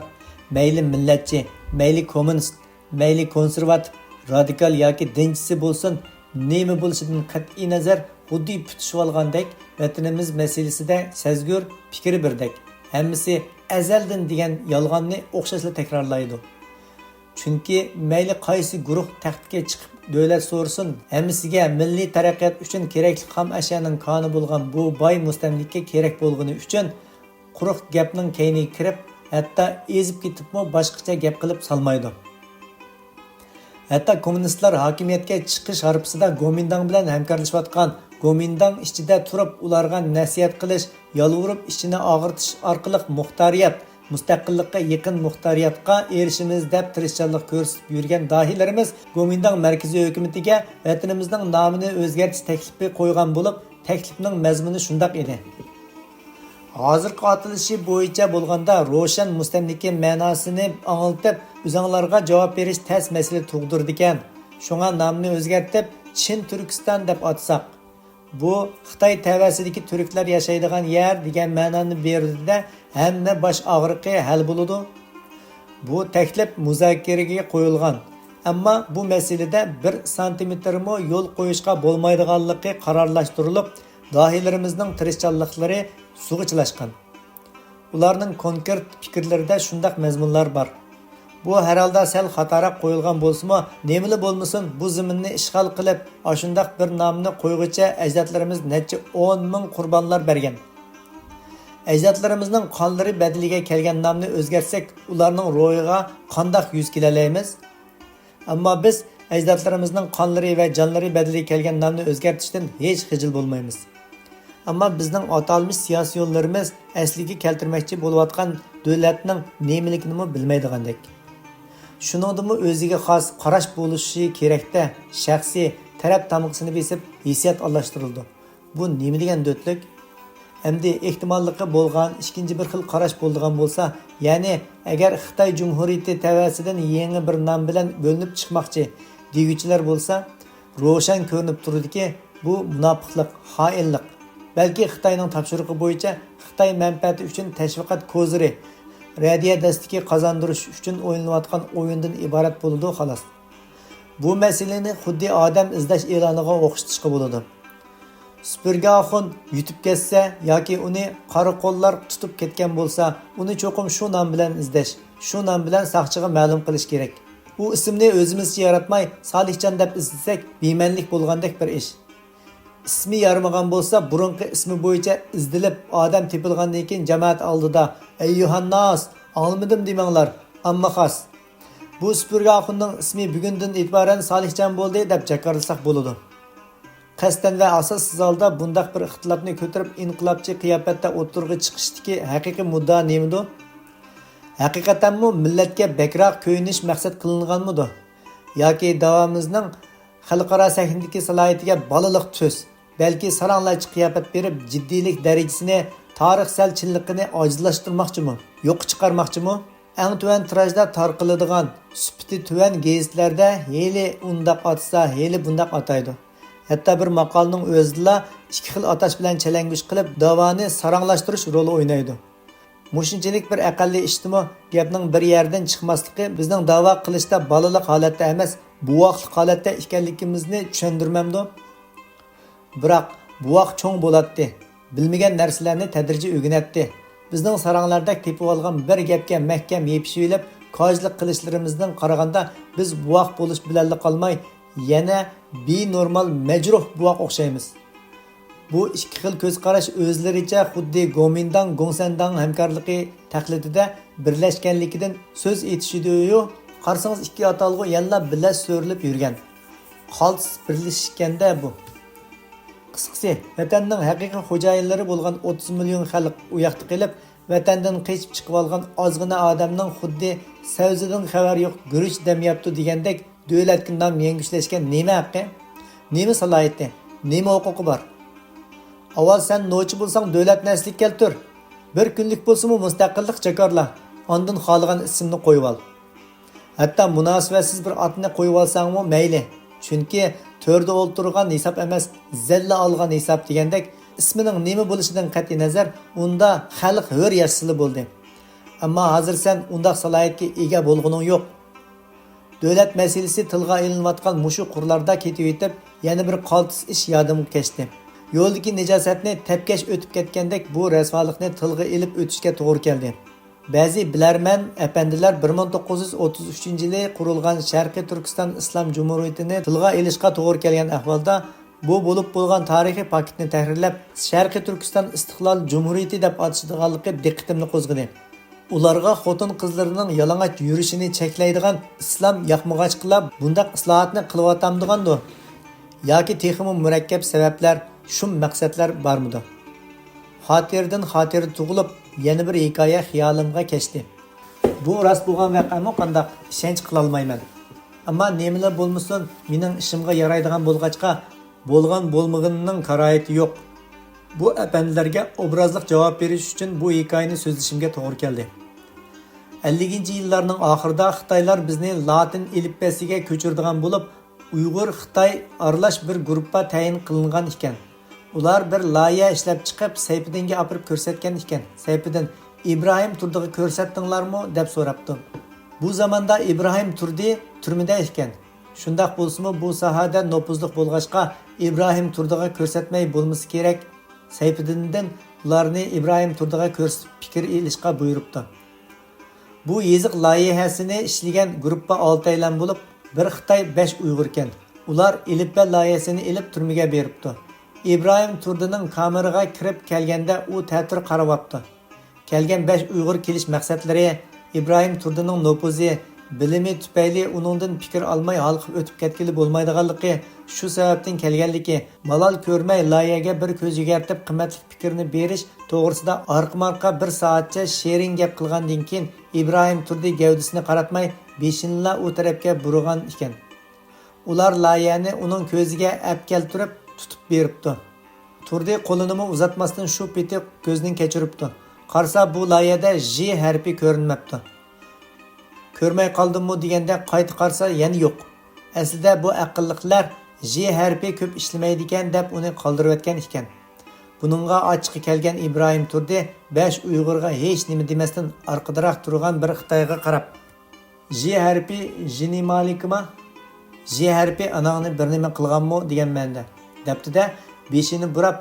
mayli millatchi, mayli kommunist, mayli konservativ, radikal yoki dinchisi bo'lsin, nima bo'lishidan qat'iy nazar xuddi putishib olgandek vatanimiz masalasida sezgur fikri birdek. Hammasi azaldan degan yolg'onni o'xshashla takrorlaydi. Chunki mayli qaysi guruh taxtga chiqib davlat so'rsin, hammasiga milliy taraqqiyot uchun kerakli ham ashyaning koni bo'lgan bu boy mustamlikka kerak bo'lgani uchun quruq gapning keyniga kirib, hatto ezib ketibmi boshqacha gap qilib salmaydi. Hatta kommunistlar hokimiyatga chiqish harpisida Gomindang bilan hamkorlashayotgan, Gomindang ichida turib ularga nasihat qilish, yolvurib ishini og'irtish orqali muxtoriyat, mustaqillikqa yaqin muxtoriyatga erishimiz deb tirishchilik ko'rsatib yurgan dahilarimiz Gomindang markaziy hukumatiga vatanimizning nomini o'zgartirish taklifi qo'ygan bo'lib, taklifning mazmuni shundoq edi. Hozirgi atilishi bo'yicha bo'lganda ro'shan mustamlika ma'nosini anglatib, o'zinglarga javob berish tez masala tug'dirdi ekan. Shunga nomni o'zgartib Chin Turkiston deb atsak, bu Xitoy tavasidagi turklar yashaydigan yer degan ma'noni berdi-da, hamma bosh og'riqi hal bo'ladi. Bu taklif muzokaraga qo'yilgan, ammo bu masalada 1 santimetrmi yo'l qo'yishga bo'lmaydiganligi qarorlashtirilib, dahilarimizning tirishchanliklari sug'ichlashgan. Ularning konkret fikrlarida shundaq mazmunlar bor. Bu herhalde sel xatoroq qo'yilgan bo'lsa-mu, nemili bo'lmasin, bu zaminni ishg'ol qilib, ashundaq bir nomni qo'yg'icha ajdodlarimiz necha 10 ming qurbonlar bergan. Ajdodlarimizning qonlari badaliga kelgan nomni o'zgartsak, ularning ro'yiga qandoq yuz kelalaymiz? Ammo biz ajdodlarimizning qonlari va jonlari badaliga kelgan nomni o'zgartirishdan hech xijil bo'lmaymiz. Ammo bizning atalmış siyosiy yo'llarimiz asliga keltirmoqchi bo'layotgan davlatning nemiligini bilmaydigandek. Shuningdimi o'ziga xos qarash bo'lishi kerakda, shaxsiy taraf tamg'isini besib hissiyat alashtirildi. Bu nima degan dötlik? Endi ehtimolligi bo'lgan ikkinchi bir xil qarash bo'ldigan bo'lsa, ya'ni agar Xitoy Jumhuriyati tavasidan yangi bir nom bilan bo'linib chiqmoqchi deguchilar bo'lsa, ro'shan ko'rinib turdiki, bu munofiqlik, xoinlik. Balki Xitoyning topshirig'i bo'yicha Xitoy manfaati uchun tashviqot koziri, radiya dastiki qozondirish uchun o'yinlayotgan o'yindan iborat bo'ladi xolos. Bu masalani xuddi odam izlash e'loniga o'xshatishga bo'ladi. Supurgaxon yutib ketsa yoki uni qora qo'llar tutib ketgan bo'lsa, uni cho'qim shu nom bilan izlash, shu nom bilan saqchiga ma'lum qilish kerak. U ismni o'zimizcha yaratmay, Solihjon deb izlasak, bemanlik bo'lgandek bir ish. İsmi yarmagan bo'lsa, burunqi ismi bo'yicha izdilib, odam tepilgandan keyin jamoat oldida "Ey Yuhannas, olmadim demanglar, amma xos. Bu Supurgaxonning ismi bugundan e'tiboran Solihjon bo'ldi" deb jakarlasak bo'ladi. Qasdan va asossiz holda bundaq bir ixtilofni ko'tarib inqilobchi qiyofatda o'tirg'i chiqishdiki, haqiqiy muddao nemidir? Haqiqatanmi millatga bekroq ko'yinish maqsad qilinganmidi? Yoki davomimizning xalqaro sahnadagi salohiyatiga balaliq tus, balki saranglarcha qiyofat berib jiddiylik darajasini, tarixsal chinligini ojizlashtirmoqchimi, yo'q chiqarmoqchimi? Eng tuvan tirajda tarqaladigan sufiti tuvan gazetlarda heli undaq atsa, heli bundaq ataydi. Hatto bir maqolning o'zida ikki xil atash bilan chalang'ush qilib davoni saranglashtirish roli o'ynaydi. Mushunchalik bir aqalli ishtimi gapning bir yerdan chiqmasligi bizning da'vo qilishda balaliq holatda emas, buvoqlik holatda ekanligimizni tushundirmamdi. Biroq buvoq cho'ng bo'ladi. Bilmagan narsalarni tadrijiy o'rganatdi. Bizning saranglarda tepib olgan bir gapga mahkam yepishib olib, kojlik qilishlarimizdan qaraganda biz buvoq bo'lish bilan qolmay, yana benormal majruh buvoq o'xshaymiz. Bu ikki xil ko'z qarash o'zlaricha xuddi Gomindan Gongsandang hamkorligi taqlidida birlashganligidan so'z etishidi-yu, qarsangiz ikki atalg'u yana birlash so'rilib yurgan. Qaltis birlashganda bu. Qisqasi, vatanning haqiqiy xo'jayinlari bo'lgan 30 million xalq u yoqda qilib, vatandan qochib chiqib olgan ozgina odamning xuddi savzidan xabar yo'q guruch damyapti degandek davlatga nom yengushlashgan nima haqqi? Nima salohiyati? Nima huquqi bor? Avval sen nochi bo'lsang davlat naslik keltir. Bir kunlik bo'lsa-mu mustaqillik jakarla. Ondan xohlagan ismni qo'yib ol. Hatto munosibatsiz bir otni qo'yib olsang-mu mayli. Chunki to'rda o'ltirgan hisob emas, zalla olgan hisob degandek ismining nima bo'lishidan qat'iy nazar unda xalq hur yashsili bo'ldi. Ammo hozir sen undaq salohiyatga ega bo'lguning yo'q. Davlat masalasi tilga ilinayotgan mushu qurlarda ketib yetib, yana bir qaltis ish yodimga kechdi. Yo'ldagi nijosatni tepkash o'tib ketgandek bu rasvolikni tilga ilib o'tishga to'g'ri keldi. Ba'zi bilarman apandilar 1933-yili qurilgan Sharqiy Turkiston Islom Jumhuriyatini tilga ilishga to'g'ri kelgan ahvolda bu bo'lib bo'lgan tarixiy paketni tahrirlab Sharqiy Turkiston Istiqlol Jumhuriyati deb atishganligi diqqatimni qo'zg'adi. Ularga xotin qizlarining yalang'och yurishini cheklaydigan islom yoqmag'achqilab bundaq islohotni qilyaptamdigandi. Yoki texmi murakkab sabablar, shum maqsadlar bormidi? Xotirdan xotira tug'ilib, yana bir hikoya xiyolimga kechdi. Bu rost bo'lgan voqeami qanday ishonch qila olmayman. Ammo nemalar bo'lmasin, mening ishimga yaraydigan bo'lg'achqa, bo'lgan bo'lmaganining qaroyati yo'q. Bu apandilarga obrazliq javob berish uchun bu hikoyani so'zlashimga to'g'ri keldi. 50-yillarning oxirida Xitoylar bizni Latin alifbasiga ko'chirdigan bo'lib, Uyg'ur Xitoy aralash bir guruhga tayin qilingan ekan. Ular bir loyiha ishlab chiqib, Sayfidinga olib ko'rsatgan ekan. Sayfidin İbrahim Turdiga ko'rsatdinglarmi deb so'rabdi. Bu zamonda İbrahim Turdi turmada ekan. Shundaq bo'lsa-mu bu sohada nopuzlik bo'lg'achqa İbrahim Turdiga ko'rsatmay bo'lmasa kerak. Sayfidindan ularni İbrahim Turdiga ko'rsatib fikr ilishga buyuribdi. Bu yeziq loyihasini ishlagan guruhga 6 aylan bo'lib, bir Xitoy 5 Uyg'ur ekan. Ular ilibba loyihasini ilib turmaga beribdi. İbrahim Turdining kameraga kirib kelganda u ta'tir qarabapti. Kelgan 5 Uyg'ur kelish maqsadlari İbrahim Turdining nopuzi, bilimi tufayli uningdan fikr olmay halqib o'tib ketgili bo'lmaydiganligi, shu sababdan kelganligi, malol ko'rmay loyihaga bir ko'z yugartib qimmatli fikrni berish to'g'risida orqa-marqa bir soatcha sherin gap qilgandan keyin İbrahim Turdi gavdasini qaratmay beshinla u tarafga burgan ekan. Ular loyihani uning ko'ziga ap keltirib tutib beribdi. Turdi qo'lini uzatmasdan shu peti ko'zning kechiribdi. Qarsa bu loyihada J harfi ko'rinmabdi. Ko'rmay qoldimmi deganda qayta qarsa yana yo'q. Aslida bu aqlliqlar J harfi ko'p ishlamaydi ekan deb uni qoldirib o'tgan ekan. Buningga ochiqi kelgan İbrahim Turdi 5 Uyg'urga hech nima demasdan orqaroq turgan bir Xitoyga qarab, J harfi jinimalikmi? J harfi anangni bir nima qilganmi degan ma'noda. Debdi-da beshini burab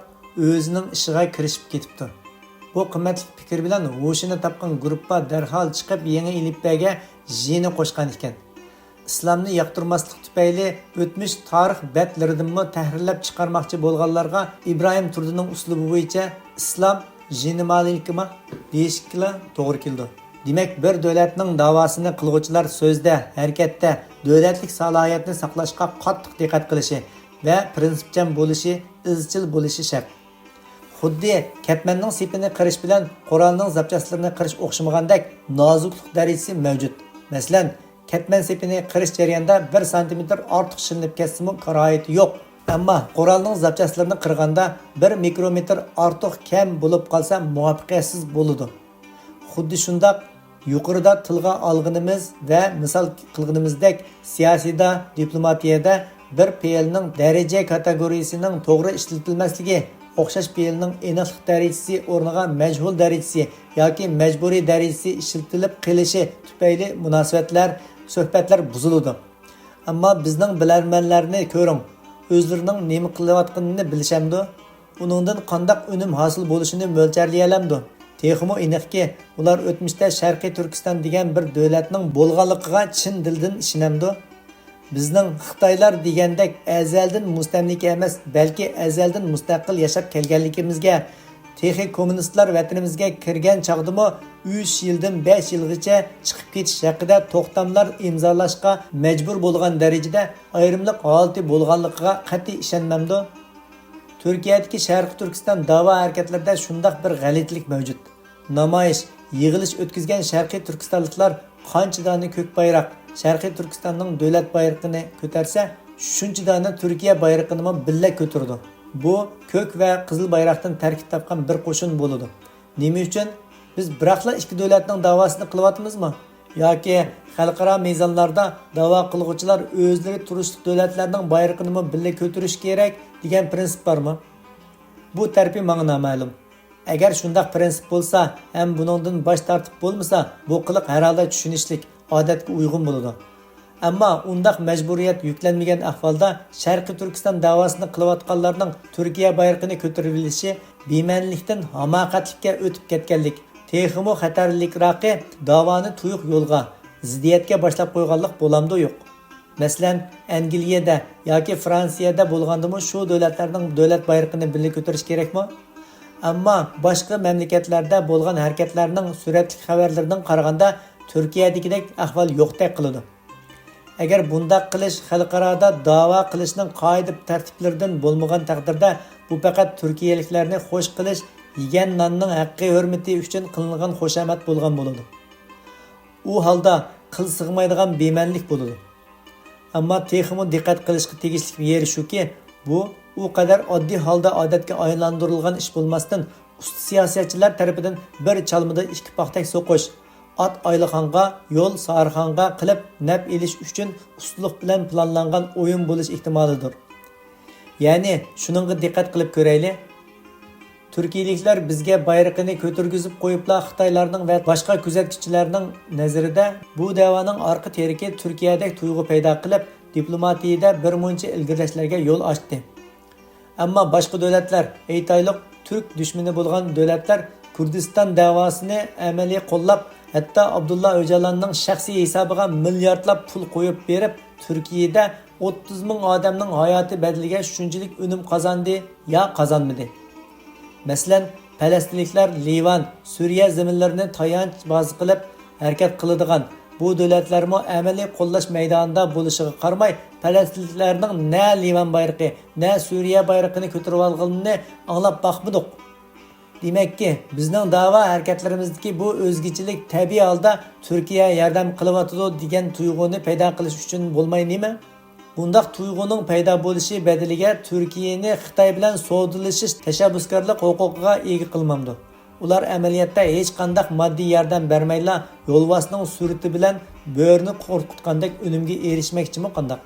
o'zining ishiga kirishib ketibdi. Bu qimmatli fikr bilan ho'shini topgan guruhga darhol chiqib yangi ilibbaga J'ni qo'shgan ekan. Islomni yoqtirmaslik tufayli o'tmish tarix batlaridanmi tahrirlab chiqarmoqchi bo'lganlarga İbrahim Turdining uslubi bo'yicha islom jinimalikmi deyishga to'g'ri keldi. Demak, bir davlatning davosini qilguvchilar so'zda, harakatda davlatlik salohiyatni saqlashga qattiq diqqat qilishi va prinsipchan bo'lishi, izchil bo'lishi shart. xuddi ketmanning sepini qirish bilan qurolning zapchastlarini qirish o'xshamagandek nozuklik darajasi mavjud. Masalan, ketman sepini qirish jarayonida 1 sm ortiq shilinib ketsa-mu karoyati yo'q. Ammo qurolning zapchastlarini qirganda 1 mikrometr ortiq kam bo'lib qolsa muvaffaqiyatsiz bo'ladi. Xuddi shundaq yuqorida tilga olganimiz va misol qilganimizdek siyosiyda, diplomatiyada bir fe'lning daraja kategoriyasining to'g'ri ishlatilmasligi o'xshash fe'lning aniqlik darajasi o'rniga majhul darajasi yoki majburiy darajasi ishlatilib qilishi tufayli munosabatlar, suhbatlar buziladi. Ammo bizning bilarmanlarni ko'ring, o'zlarining nima qilayotganini bilishamdi, uningdan qanday unum hosil bo'lishini mo'ljarlay olamdi. Texmo aniqki, ular o'tmishda Sharqiy Turkiston degan bir davlatning bo'lganligiga chin dildan ishonamdi. Bizning Xitoylar degandek azaldan mustamlika emas, balki azaldan mustaqil yashab kelganligimizga, texi kommunistlar vatanimizga kirgan chaqdimi 3 yildan 5 yilgacha chiqib ketish haqida to'xtamlar imzolashga majbur bo'lgan darajada ayrimlik holati bo'lganligiga qat'iy ishonmamdi. Turkiyadagi Sharqiy Turkiston da'vo harakatlarida shunday bir g'alatilik mavjud. Namoyish, yig'ilish o'tkazgan Sharqiy Turkistonliklar qancha dona ko'k bayroq, Sharqiy Turkistonning davlat bayrog'ini ko'tarsa, shuncha dona Turkiya bayrog'ini ham birga ko'tardi. Bu ko'k va qizil bayroqdan tarkib topgan bir qo'shin bo'ladi. Nima uchun? Biz biroqla ikki davlatning da'vosini qilyapmizmi? Yoki xalqaro mezonlarda da'vo qiluvchilar o'zlari turishli davlatlarning bayrog'ini ham birga ko'tarish kerak degan prinsip bormi? Bu tarafı menga noma'lum. Agar shunday prinsip bo'lsa, ham buningdan bosh tortib bo'lmasa, bu qiliq har holda tushunishlik, odatga uyg'un bo'ladi. Ammo undaq majburiyat yuklanmagan ahvolda Sharqiy Turkiston da'vosini qilayotganlarning Turkiya bayrog'ini ko'tarib olishi bema'nilikdan hamoqatlikka o'tib ketganlik, texmo xatarlikroqi da'voni tuyuq yo'lga, ziddiyatga boshlab qo'yganlik bo'lamdi yo'q. Masalan, Angliyada yoki Fransiyada bo'lgandimi shu davlatlarning davlat bayrog'ini birga ko'tarish kerakmi? Ammo boshqa mamlakatlarda bo'lgan harakatlarning suratli xabarlaridan qaraganda Turkiyadagidek ahvol yo'qdek qiladi. Agar bundaq qilish xalqaroda da'vo qilishning qoida tartiblaridan bo'lmagan taqdirda bu faqat turkiyaliklarni xo'sh qilish, yegan nonning haqqi hurmati uchun qilingan xo'shamat bo'lgan bo'ladi. U holda qil sig'maydigan bema'nilik bo'ladi. Ammo texmo diqqat qilishga tegishli yeri shuki, bu u qadar oddiy holda odatga aylantirilgan ish bo'lmasdan, usta siyosatchilar tarafidan bir chalmada ikki paxtak so'qish, at Aylıxonga, yo'l Sarxonga qilib naf elish uchun ustulik bilan planlangan o'yin bo'lish ehtimolidir. Ya'ni shuningga diqqat qilib ko'raylik. Turkiyaliklar bizga bayrog'ini ko'targizib qo'yibla Xitoylarning va boshqa kuzatuvchilarning nazarida bu da'voning orqa teriki Turkiyadek tuyg'u paydo qilib, diplomatiyada bir muncha ilgirlashlarga yo'l ochdi. Ammo boshqa davlatlar, aytaylik, Turk dushmani bo'lgan davlatlar Kurdiston da'vosini amaliy qo'llab, hatto Abdullah Öcalanning shaxsiy hisobiga milliardlab pul qo'yib berib, Turkiyada 30 ming odamning hayoti badaliga shunchalik unum qozondi yo qozonmadi. Masalan, Falastinliklar Livan, Suriya zaminlarini tayanch baza qilib harakat qiladigan bu davlatlarmo amaliy qo'llash maydonida bo'lishiga qaramay, Falastinliklarning na Livan bayrog'i, na Suriya bayrog'ini ko'tarib olganini anglab boqmadik. Demakki, bizning da'vo harakatlarimizdagi bu o'zgachilik tabiiy holda Turkiya yordam qilyotidi degan tuyg'uni paydo qilish uchun bo'lmaydimi? Bundaq tuyg'uning paydo bo'lishi badaliga Turkiyani Xitoy bilan savdolashish tashabbuskorlik huquqiga ega qilmamdi. Ular amaliyotda hech qanday moddiy yordam bermayla, yo'lbosning surati bilan bo'rni qo'rqitgandek unumga erishmoqchimi qanday?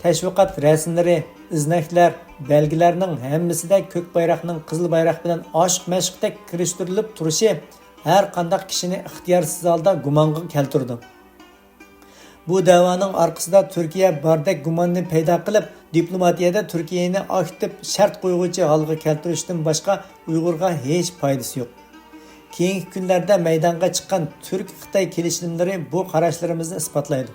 Tashviqot rasmlari, iznaklar, belgilarning hammasida ko'k bayroqning qizil bayroq bilan oshiq-mashqdek kirishtirilib turishi har qanday kishini ixtiyorsiz holda gumonga keltirdi. Bu da'voning orqasida Turkiya bardek gumonni paydo qilib, diplomatiyada Turkiyani aktiv shart qo'yuvchi holga keltirishdan boshqa Uyg'urga hech foydasi yo'q. Keyingi kunlarda maydonga chiqqan Turk-Xitoy kelishimlari bu qarashlarimizni isbotlaydi.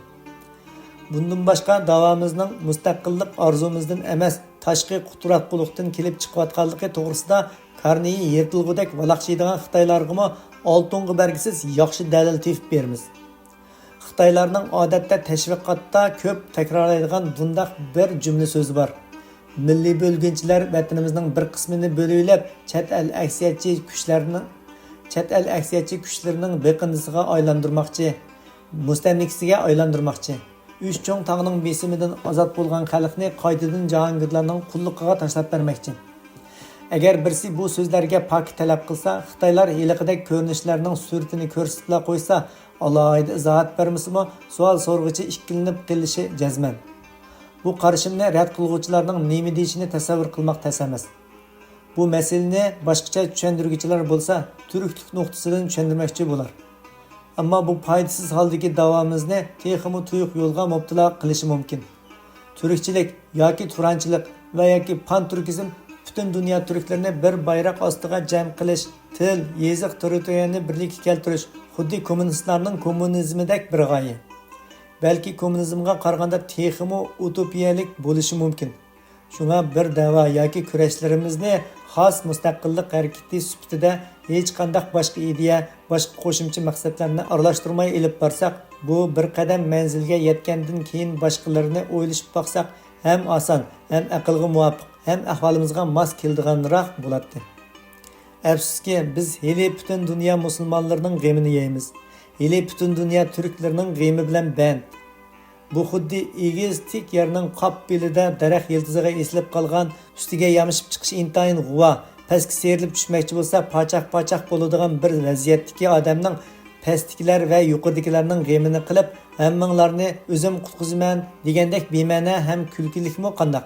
Bundan boshqa davomizning mustaqillik orzumizdan emas, tashqi qudratlilikdan kelib chiqayotganligi to'g'risida qarniyi yirtilgudek valaqchiydigan Xitoylarga oltinga bergisiz yaxshi dalil tepib beramiz. Xitoylarning odatda tashviqotda ko'p takrorlaydigan bundaq bir jumla so'zi bor. milliy bo'lginchilar vatanimizning bir qismini bo'lib, chet el aksiyatchi kuchlarining beqindisiga aylantirmoqchi, mustamlikasiga aylantirmoqchi. Üç cho'ng tog'ning besimidan ozod bo'lgan xalqni qaytadan jahongirlarning qulluqiga tashlab bermoqchi. Agar birsi bu so'zlarga pok talab qilsa, Xitoylar hiliqidek ko'rinishlarning suratini ko'rsatib qo'ysa, alohida izohat bermasimi, savol so'rg'ichi ikkilanib qilishi jazman. Bu qarashimni rad qilguvchilarning nima deyishini tasavvur qilmoq tas emas. Bu masalani boshqacha tushuntiruvchilar bo'lsa, turklik nuqtasidan tushuntirmoqchi bo'lar. Ammo bu foydasiz holdagi davomizni texmi tuyuq yo'lga mubtalo qilishi mumkin. Turkchilik yoki turanchilik va yoki pan-turkizm butun dunyo turklarini bir bayroq ostiga jam qilish, til, yeziq, territoriyani birlikka keltirish, xuddi kommunistlarning kommunizmidek bir g'oya. Balki kommunizmga qaraganda texmi utopiyalik bo'lishi mumkin. Shunga bir da'vo yoki kurashlarimizni xos mustaqillik harakati sifatida hech qanday boshqa ideya, boshqa qo'shimcha maqsadlarni aralashtirmay elib borsak, bu bir qadam manzilga yetgandan keyin boshqalarini o'ylashib boqsak, ham oson, ham aqlga muvofiq, ham ahvolimizga mos keladiganroq bo'ladi. Afsuski, biz hali butun dunyo musulmonlarining g'amini yeymiz. Hali butun dunyo turklarining g'ami bilan band. Bu xuddi egiz tik yerning qop belida daraxt yildiziga esilib qolgan, ustiga yamishib chiqish intayin g'uva, pastga serilib tushmoqchi bo'lsa, pachaq bo'ladigan bir vaziyatdagi odamning pastdagilar va yuqoridagilarning g'amini qilib, hammanglarni o'zim qutqizaman degandek bema'ni ham kulkilikmi qandoq?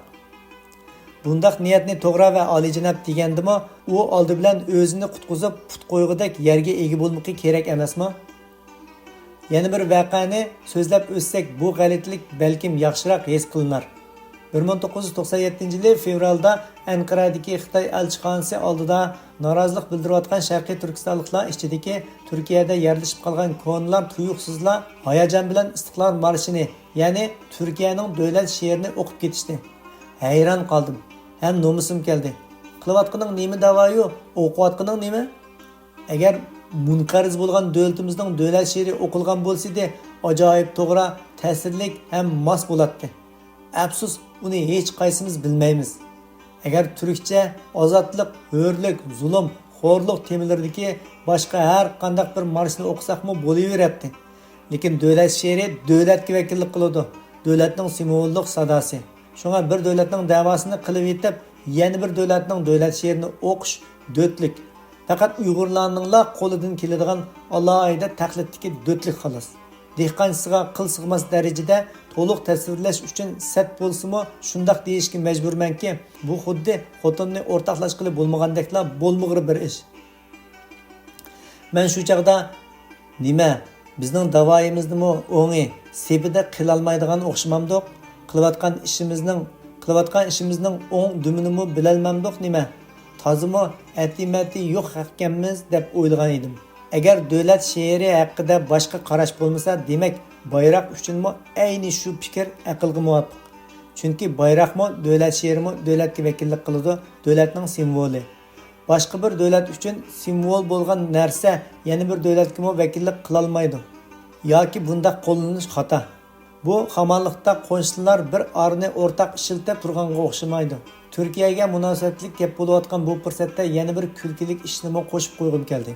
Bundaq niyatni to'g'ri va oliyjanob degandimi, u oldi bilan o'zini qutqizib, put qo'yg'idek yerga ega bo'lmoqi kerak emasmi? Yana bir voqeani so'zlab o'tsak, bu g'alatilik balkim yaxshiroq his qilinar. 1997-yil fevralda Anqaradagi Xitoy elchixonasi oldida norozilik bildirayotgan Sharqiy Turkistonliklar ichidagi Turkiyada yerlashib qolgan ko'nlar tuyuqsizlar hayajon bilan Istiqlol marshini, ya'ni Turkiyaning davlat she'rini o'qib ketishdi. Hayron qoldim. Ham nomusim keldi. Qilayotganing nima davoyu, o'qiyotganing nima? Agar munqariz bo'lgan davlatimizning davlat she'ri o'qilgan bo'lsa-da, ajoyib to'g'ri, ta'sirlik ham mos bo'ladi. Afsus, uni hech qaysimiz bilmaymiz. Agar turkcha ozodlik, hurlik, zulm, xo'rlik temalardagi boshqa har qanday bir marshni o'qisakmi bo'laveradi. Lekin davlat she'ri davlatga vakillik qiladi. Davlatning simvollik sadosi. Shunga bir davlatning davosini qilib yetib, yana bir davlatning davlat she'rini o'qish dötlik. Faqat Uyg'urlarningla qo'lidan keladigan alohida taqliddagi dötlik xolos. Dehqonchisiga qil sig'mas darajada to'liq tasvirlash uchun sat bo'lsa-mu, shundoq deyishga majburmanki, bu xuddi xotinni o'rtoqlashqili bo'lmagandekla bo'lmag'ir bir ish. Men shu chaqda nima, bizning davoyimiznimi o'ngi sepida qila olmaydigan o'xshamamdiq, qilayotgan ishimizning o'ng duminimi bilolmamdiq nima? Tozimi atimati yo'q ekanmiz deb o'ylagan edim. Agar davlat she'ri haqida boshqa qarash bo'lmasa, demak bayroq uchunmi ayni shu fikr aqlga muvofiq. Chunki bayroqmi, davlat she'rimi davlatga vakillik qiladi, davlatning simvoli. Boshqa bir davlat uchun simvol bo'lgan narsa yana bir davlatga vakillik qila olmaydi. Yoki bunda qo'llanish xato. Bu hamonlikda qo'shnilar bir orni o'rtaq ishiltab turganga o'xshamaydi. Turkiyaga munosabatlik gap bo'layotgan bu fursatda yana bir kulkilik ishni qo'shib qo'ygim keldi.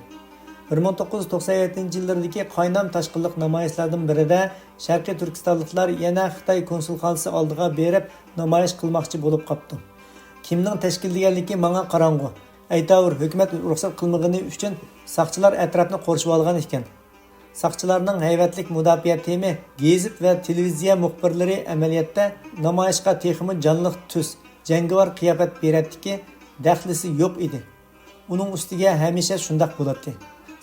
1997-yildagi qaynam tashqinlik namoyishlardan birida Sharqiy Turkistonliklar yana Xitoy konsulxonasi oldiga berib namoyish qilmoqchi bo'lib qopti. Kimning tashkillanganligi menga qorong'u. Aytavur, hukumat ruxsat qilmagani uchun saqchilar atrofni qorishib olgan ekan. Saqchilarning hayvatlik mudofaa temi, gazet va televiziya muxbirlari amaliyotda namoyishga texmi jonliq tus, jangovar qiyofat beradiki, daxlisi yo'q edi. Uning ustiga hamisha shundoq bo'ladi.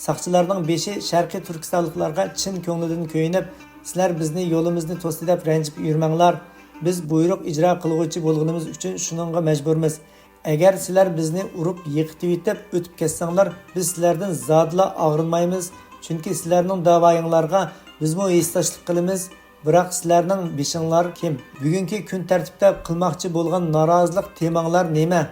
Saqchilarning beshi Sharqiy Turkistonliklarga chin ko'nglidan kuyinib, sizlar bizni yo'limizni to'sdi deb ranjib yurmanglar. Biz buyruq ijro qiluvchi bo'lganimiz uchun shuningga majburmiz. Agar sizlar bizni urib, yiqitib yetib o'tib ketsanglar, biz sizlardan zodla og'rinmaymiz. Chunki sizlarning da'voyinglarga bizmi hissdoshlik qilamiz. Biroq sizlarning beshinglar kim? Bugungi kun tartibda qilmoqchi bo'lgan norozilik temanglar nima?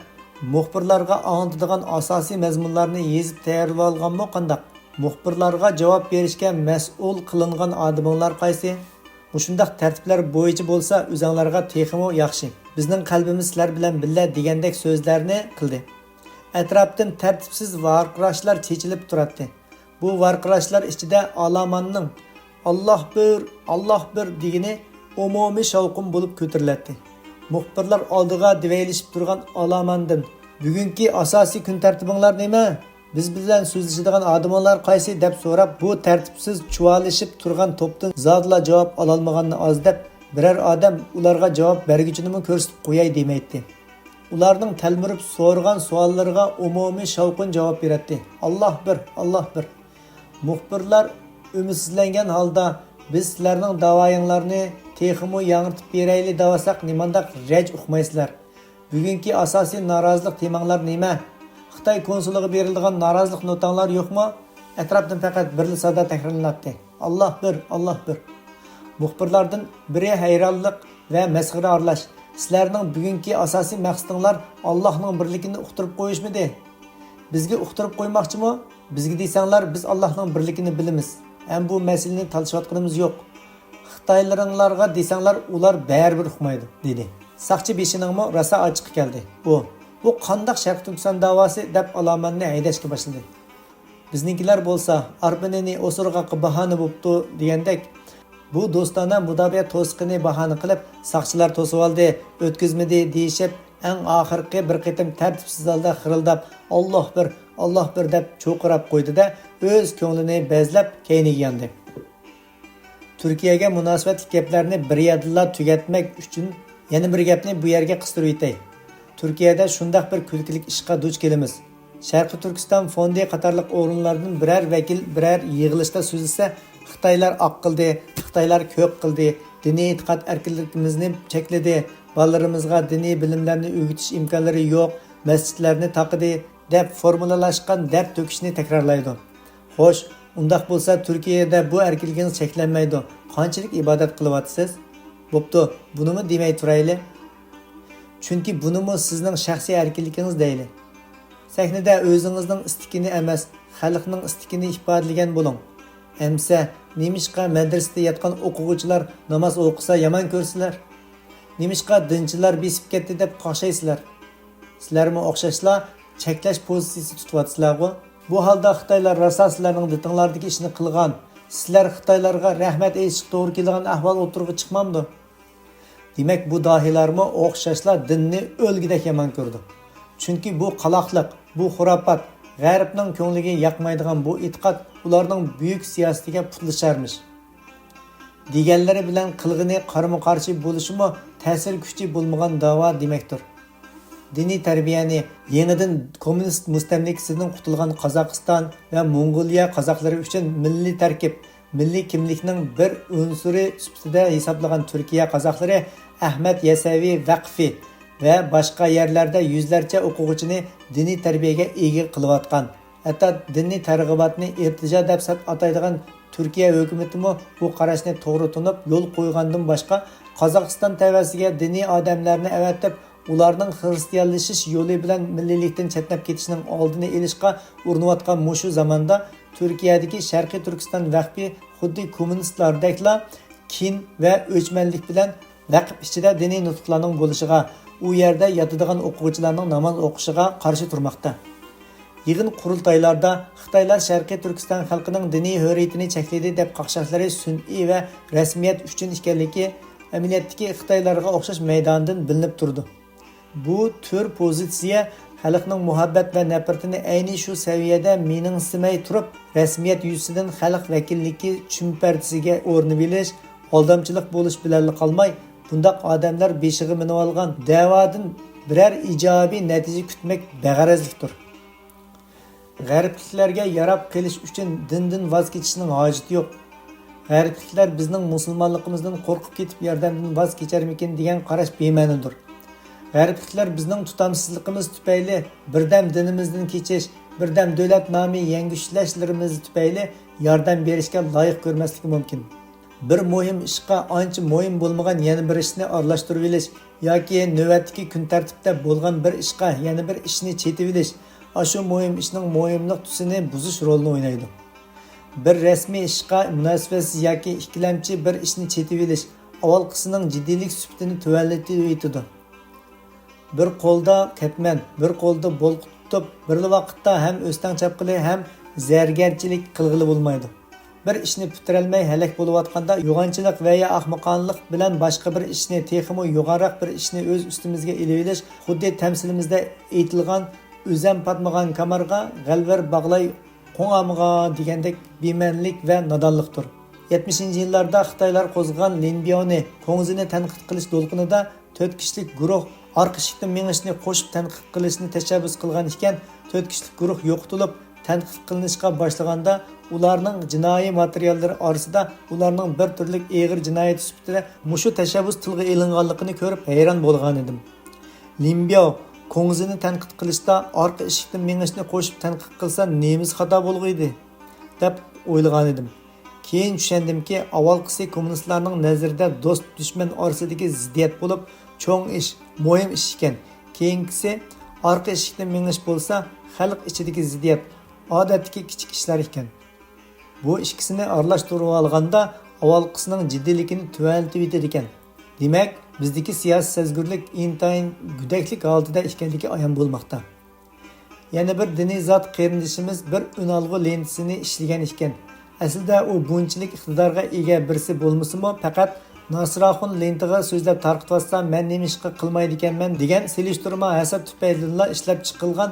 Muxbirlarga anglatidigan asosiy mazmunlarni yezib tayyorlab olganmi qandoq? Muxbirlarga javob berishga mas'ul qilingan odamlar qaysi? Mushundaq tartiblar bo'yicha bo'lsa, o'zinglarga texmo yaxshi. bizning qalbimiz sizlar bilan billa degandek so'zlarni qildi. Atrofdan tartibsiz varqirashlar chechilib turadi. Bu varqirashlar ichida Olomonning Alloh bir degini umumiy shovqin bo'lib ko'tariladi. Muxbirlar oldiga divaylashib turgan Olomondan bugungi asosiy kun tartibinglar nima? Biz bilan so'zlashadigan odamlar qaysi deb so'rab, bu tartibsiz chuvalishib turgan to'pdan zodla javob ola olmaganini oz deb biror odam ularga javob berguchini ko'rsatib qo'yay demaydi. Ularning talmirib so'rgan savollariga umumiy shovqin javob beradi. Alloh bir. Muxbirlar umidsizlangan holda biz sizlarning da'voyinglarni texmo yangitib berayli davasak nimandaq rej uqmaysizlar. Bugungi asosiy norozilik temanglar nima? Xitoy konsuliga berilgan norozilik notanglar yo'qmi? Atrofdan faqat bir sada takrorlanadi. Alloh bir. Muxbirlardan biri hayronlik va masxara aralash. Sizlarning bugungi asosiy maqsadinglar Allohning birligini uqtirib qo'yishmidi? Bizga uqtirib qo'ymoqchimi? Bizga desanglar biz Allohning birligini bilamiz. Ham bu masalani talashayotganimiz yo'q. Xitoylaringlarga desanglar ular baribir uqmaydi, dedi. Saqchi beshiningmi rosa ochiq keldi. Bu qandoq Sharq Turkiston da'vosi deb Olomonning haydashga boshladi. Biznikilar bo'lsa arpinini osurg'a bahona bo'pti degandek bu do'stona mudofaa to'siqini bahona qilib saqchilar to'sib oldi, o'tkazmadi deyishib, eng oxirgi bir qitim tartibsiz holda xirildab Alloh bir deb cho'qirab qo'ydi-da, o'z ko'nglini bezlab keyniga yondi. Turkiyaga munosabatli gaplarni bir yadilla tugatmak uchun yana bir gapni bu yerga qistirib yetay. Turkiyada shundaq bir kulkilik ishqa duch kelamiz. Sharqi Turkiston fondi qatorliq o'rinlardan biror vakil biror yig'ilishda so'zlasa, Xitoylar oq qildi, Xitoylar ko'p qildi, diniy e'tiqod erkinligimizni chekladi, bolalarimizga diniy bilimlarni o'rgatish imkonlari yo'q, masjidlarni taqidi deb formulalashgan dard to'kishni takrorlaydi. Xo'sh, undaq bo'lsa Turkiyada bu erkinligingiz cheklanmaydi. Qanchalik ibodat qilyapsiz? Bo'pti, bunimi demay turayli. Chunki bunimi sizning shaxsiy erkinligingiz deyli. Sahnada o'zingizning istikini emas, xalqning istikini ifodalagan bo'ling. Emsa, nemishqa madrasada yotgan o'quvchilar namoz o'qisa yomon ko'rsilar? Nemishqa dinchilar besib ketdi deb qaqshaysizlar? Sizlarmi o'xshashlar cheklash pozitsiyasi tutyapsizlar-ku? Bu holda Xitoylar rosa sizlarning ditinglardagi ishni qilgan. Sizlar Xitoylarga rahmat aytish to'g'ri kelgan ahvol o'tirg'i chiqmamdi. Demak, bu dohilarmi o'xshashlar dinni o'lgidek yomon ko'rdi. Chunki bu qaloqlik, bu xurofot, g'arbning ko'ngliga yoqmaydigan bu e'tiqod ularning buyuk siyosatiga putlasharmish. Deganlari bilan qilg'ini qarama-qarshi bo'lishimi ta'sir kuchi bo'lmagan da'vo demakdir. Diniy tarbiyani yangidan kommunist mustamlikasidan qutulgan Qozog'iston va Mongoliya qozoqlari uchun milliy tarkib, milliy kimlikning bir unsuri sifatida hisoblagan Turkiya qozoqlari Ahmad Yasaviy vaqfi va boshqa yerlarda yuzlarcha o'quvchini diniy tarbiyaga ega qilayotgan. Hatto diniy targ'ibotni irtijo deb ataydigan Turkiya hukumatimi bu qarashni to'g'ri tunib yo'l qo'ygandan boshqa Qozog'iston tavasiga diniy odamlarni avatib ularning xristianlashish yo'li bilan milliylikdan chetnab ketishining oldini olishga urinayotgan mushu zamonda Turkiyadagi Sharqiy Turkiston vaqfi xuddi kommunistlardekla kin va o'chmanlik bilan vaqf ichida diniy nutqlarning bo'lishiga, u yerda yotadigan o'quvchilarning namoz o'qishiga qarshi turmoqda. Yig'in qurultoylarda Xitoylar Sharqiy Turkiston xalqining diniy hurriyatini cheklaydi deb qaqshashlari sun'iy va rasmiyat uchun ekanligi amaliyotdagi Xitoylarga o'xshash maydondan bilinib turdi. Bu tür pozitsiya xalqning muhabbat va nafratini ayni shu saviyada meningsimay turib, rasmiyat yuzidan xalq vakilligi chumpartisiga o'rnib olish, aldamchilik bo'lish bilan qolmay, bundaq odamlar beshiga minib olgan da'vodan biror ijobiy natija kutmak beg'arazlikdir. G'arbliklarga yarab qilish uchun dindan voz kechishning hojati yo'q. G'arbliklar bizning musulmonligimizdan qo'rqib ketib yordamdan voz kecharmikin degan qarash bema'nidir. G'arbliklar bizning tutamsizligimiz tufayli birdam dinimizdan kechish, birdam davlat nomi yangilanishlarimiz tufayli yordam berishga loyiq ko'rmasligi mumkin. Bir muhim ishqa ancha muhim bo'lmagan yana bir ishni aralashtirib olish yoki navbatdagi kun tartibda bo'lgan bir ishqa yana bir ishni chetib olish shu muhim ishning muhimlik tusini buzish rolini o'ynaydi. Bir rasmiy ishqa munosabatsiz yoki ikkilamchi bir ishni chetib olish avvalgisining jiddiylik sifatini tuvallatib o'tadi. bir qo'lda ketman, bir qo'lda bolqut tutib, bir vaqtda ham o'stan chapqili, ham zargarchilik qilg'ili bo'lmaydi. Bir ishni bitirolmay halak bo'layotganda yo'g'onchilik va ya ahmoqonlik bilan boshqa bir ishni, texmo yuqoriroq bir ishni o'z ustimizga ilib olish xuddi tamsilimizda aytilgan o'zam patmagan kamarga g'alvar bog'lay qo'ng'amg'a degandek bemanlik va nodonlikdir. 70-yillarda Xitoylar qo'zg'agan Linbioni ko'ngzini tanqid qilish to'lqinida 4 kishilik guruh orqa eshikdan mengishni qo'shib tanqid qilishni tashabbus qilgan ekan, 4 kishilik guruh yo'qotilib tanqid qilinishga boshlaganda ularning jinoiy materiallari orasida ularning bir turlik eg'ir jinoyat sifatida mushu tashabbus tilga ilinganligini ko'rib hayron bo'lgan edim. Limbio ko'ngzini tanqid qilishda orqa eshikdan mengishni qo'shib tanqid qilsa nemiz xato bo'lg'iydi deb o'ylagan edim. Keyin tushundimki, avvalgisi kommunistlarning nazarida do'st dushman orasidagi ziddiyat bo'lib, cho'ng ish, muhim ish ekan. Keyingisi orqa eshikdan mengish bo'lsa, xalq ichidagi ziddiyat, odatdagi kichik ishlar ekan. Bu ikkisini aralashtirib olganda avvalgisining jiddiyligini tuvaltib yetadi ekan. Demak, bizdagi siyosiy sezgurlik intayin gudaklik holatida ekanligi ayon bo'lmoqda. Yana bir diniy zot qarindishimiz bir unalg'u lentisini ishlagan ekan. Aslida u bunchalik iqtidorga ega birisi bo'lmasa-mu, faqat Nasraxun lentiga so'zlab tarqatsa men nima ish qilmaydi ekanman degan selishtirma hasab tufaylilar ishlab chiqilgan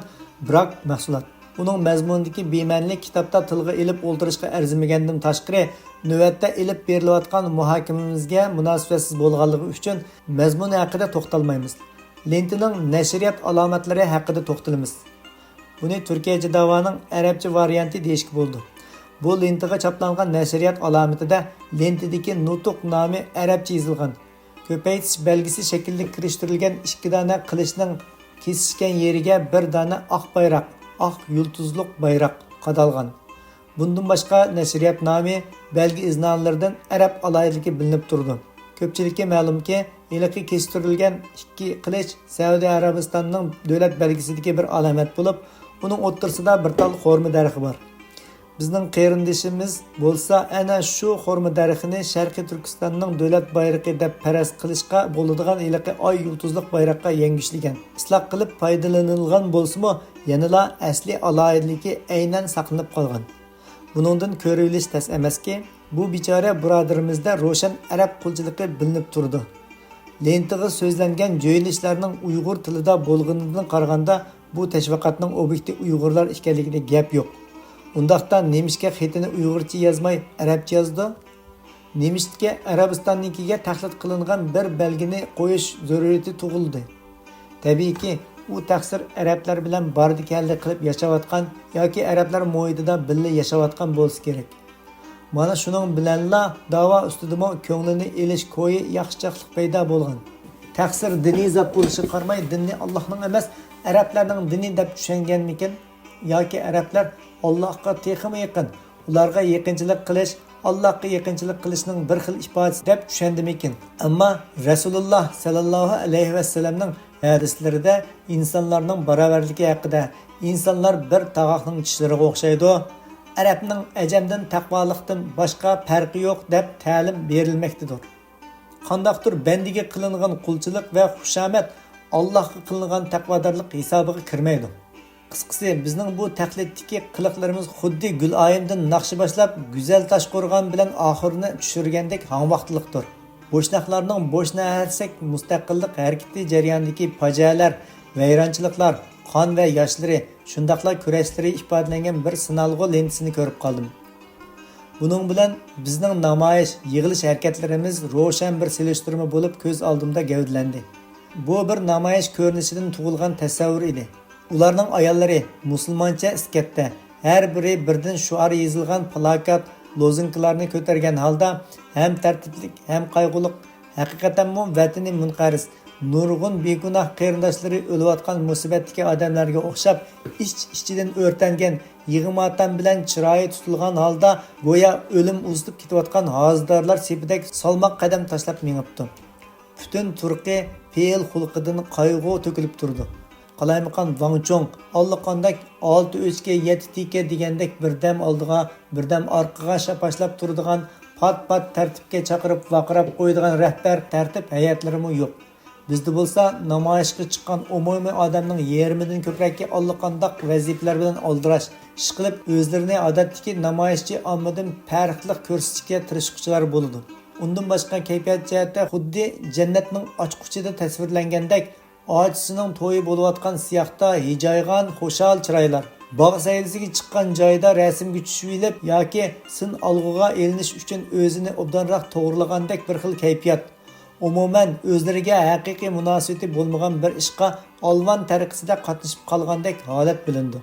brak mahsulot. Uning mazmunidagi bemanlik kitobda tilga ilib o'ldirishga arzimagandan tashqari, navbatda ilib berilayotgan muhokamamizga munosabatsiz bo'lganligi uchun mazmuni haqida to'xtalmaymiz. Lentining nashriyat alomatlari haqida to'xtalamiz. Buni Turkiyacha davoning arabcha varianti deyishga bo'ldi. Bu lentiga chaplangan nashriyat alomatida lentidagi nutuq nomi arabcha yozilgan. Ko'paytish belgisi shaklida kirishtirilgan 2 dona qilichning kesishgan yeriga bir dona oq bayroq, oq yulduzliq bayroq qadalgan. Bundan boshqa nashriyat nomi belgi iznonlaridan arab aloyidligi bilinib turdi. Ko'pchilikka ma'lumki, iliqi kesishtirilgan 2 qilich Saudiya Arabistonining davlat belgisidagi bir alomat bo'lib, uning o'rtasida bir tal xorma daraxti bor. Bizning qarindishimiz bo'lsa ana shu xorma daraxtini Sharqiy Turkistonning davlat bayrog'i deb faraz qilishga bo'ladigan iliqi oy yulduzliq bayroqqa yengishligan. Isloq qilib foydalanilgan bo'lsa-mu, yanada asli aloyidligi aynan saqlanib qolgan. Buningdan ko'rilish tas emaski, bu bechora birodarimizda ro'shan arab qulchiligi bilinib turdi. Lentiga so'zlangan jo'yilishlarning Uyg'ur tilida bo'lganidan qaraganda bu tashviqotning obyekti Uyg'urlar ekanligida gap yo'q. Undaqda nemishga xetini Uyg'urcha yozmay arabcha yozdi. Nemishga Arabistonnikiga taqlid qilingan bir belgini qo'yish zarurati tug'ildi. Tabiiyki, u taqsir arablar bilan bardikallik qilib yashayotgan yoki arablar muhitida birga yashayotgan bo'lsa kerak. Mana shuning bilanla da'vo ustidagi ko'nglini elish ko'yi yaxshichaqlik paydo bo'lgan. Taqsir diniy zot bo'lishi qarmay dinni Allohning emas, arablarning dini deb tushunganmikin yoki arablar Allohga texmi yaqin, ularga yaqinchilik qilish, Allohga yaqinchilik qilishning bir xil ifodasi deb tushundimikin. Ammo Rasululloh sallallohu alayhi va sallamning hadislarida insonlarning barobarligi haqida, insonlar bir tog'oqning tishlariga o'xshaydi, arabning ajamdan taqvolikdan boshqa farqi yo'q deb ta'lim berilmoqdadir. Qandaqdir bandiga qilingan qulchilik va xushomat Allohga qilingan taqvodorlik hisobiga kirmaydi. Qisqasi, bizning bu taqliddagi qiliqlarimiz xuddi Gulayimdan naqshi boshlab, go'zal Toshqo'rg'on bilan oxirini tushirgandek hamvaqtliqdir. Bo'shnoqlarning bo'shna harsak mustaqillik harakati jarayonidagi fojialar, vayronchiliklar, qon va yoshlari, shundaqla kurashlari ifodalangan bir sinalg'u lentisini ko'rib qoldim. Buning bilan bizning namoyish, yig'ilish harakatlarimiz ro'shan bir selishtirma bo'lib ko'z oldimda gavdalandi. Bu bir namoyish ko'rinishidan tug'ilgan tasavvur edi. Ularning ayollari musulmoncha iskatda, har biri birdan shuar yozilgan plakat, lozinkalarni ko'targan holda ham tartiblik, ham qayg'uliq, haqiqatan vatani munqaris, nurg'un begunoh qarindoshlari o'layotgan musibatdagi odamlarga o'xshab, ichidan o'rtangan, yig'imotam bilan chiroyi tutilgan holda go'yo o'lim uzib ketayotgan hozidorlar sepidek salmoq qadam tashlab mengibdi. Butun turqi fe'l xulqidan qayg'u to'kilib turdi. Qalaymiqan Vangchong allaqandak 6 o'chga 7 tika degandek birdam oldiga, birdam orqaga shapashlab turadigan, pat-pat tartibga chaqirib vaqirab qo'yadigan rahbar tartib hay'atlarimi yo'q. Bizde bo'lsa namoyishga chiqqan umumiy odamning yarmidan ko'pragi allaqandoq vazifalar bilan oldirash ish qilib o'zlarini odatdagi namoyishchi ommadan farqli ko'rsatishga tirishuvchilar bo'ladi. Undan boshqa kayfiyat jihatda xuddi jannatning ochquchida tasvirlangandek ochisining to'yi bo'layotgan siyoqda hijaygan xo'shal chiroylar. Bog' saylisiga chiqqan joyda rasmga tushib olib yoki sin olg'uga elinish uchun o'zini obdanroq to'g'rilagandek bir xil kayfiyat. Umuman o'zlariga haqiqiy munosabati bo'lmagan bir ishqa olvan tariqasida qatnashib qolgandek holat bilindi.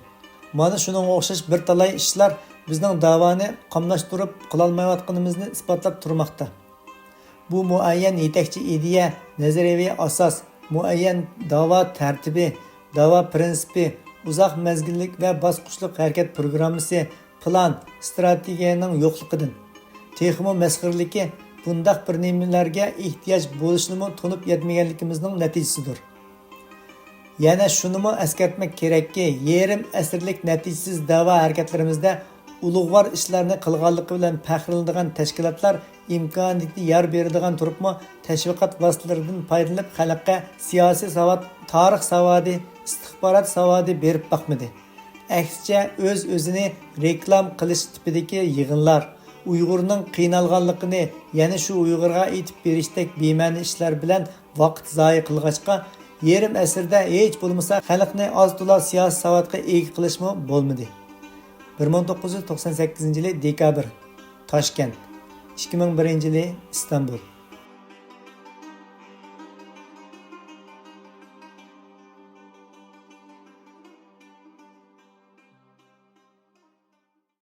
Mana shuningga o'xshash bir talay ishlar bizning da'voni qamlashtirib qilolmayotganimizni isbotlab turmoqda. Bu muayyan yetakchi ideya, nazariyaviy asos, muayyan da'vo tartibi, da'vo prinsipi, uzoq mezgillik va bosqichli harakat programmasi, plan, strategiyaning yo'qligidan, texmo masxirligi bundaq bir nimalarga ehtiyoj bo'lishini tunib yetmaganligimizning natijasidir. Yana shunimi eskartmak kerakki, yarim asrlik natijasiz da'vo harakatlarimizda ulug'vor ishlarni qilganligi bilan faxrlanadigan tashkilotlar imkoniyatni yer beradigan turibmi tashviqot vositalaridan foydalanib xalqqa siyosiy savod, tarix savodi, istixborot savodi berib boqmadi. Aksicha o'z-o'zini reklam qilish tipidagi yig'inlar, Uyg'urning qiynalganligini, yana shu Uyg'urga aytib berishdek bema'ni ishlar bilan vaqt zoya qilg'achqa, yarim asrda hech bo'lmasa xalqni oz-to'la siyosiy savodga ega qilishmi bo'lmadi. 1998 yili dekabr, Toshkent, 2001 yili Istanbul.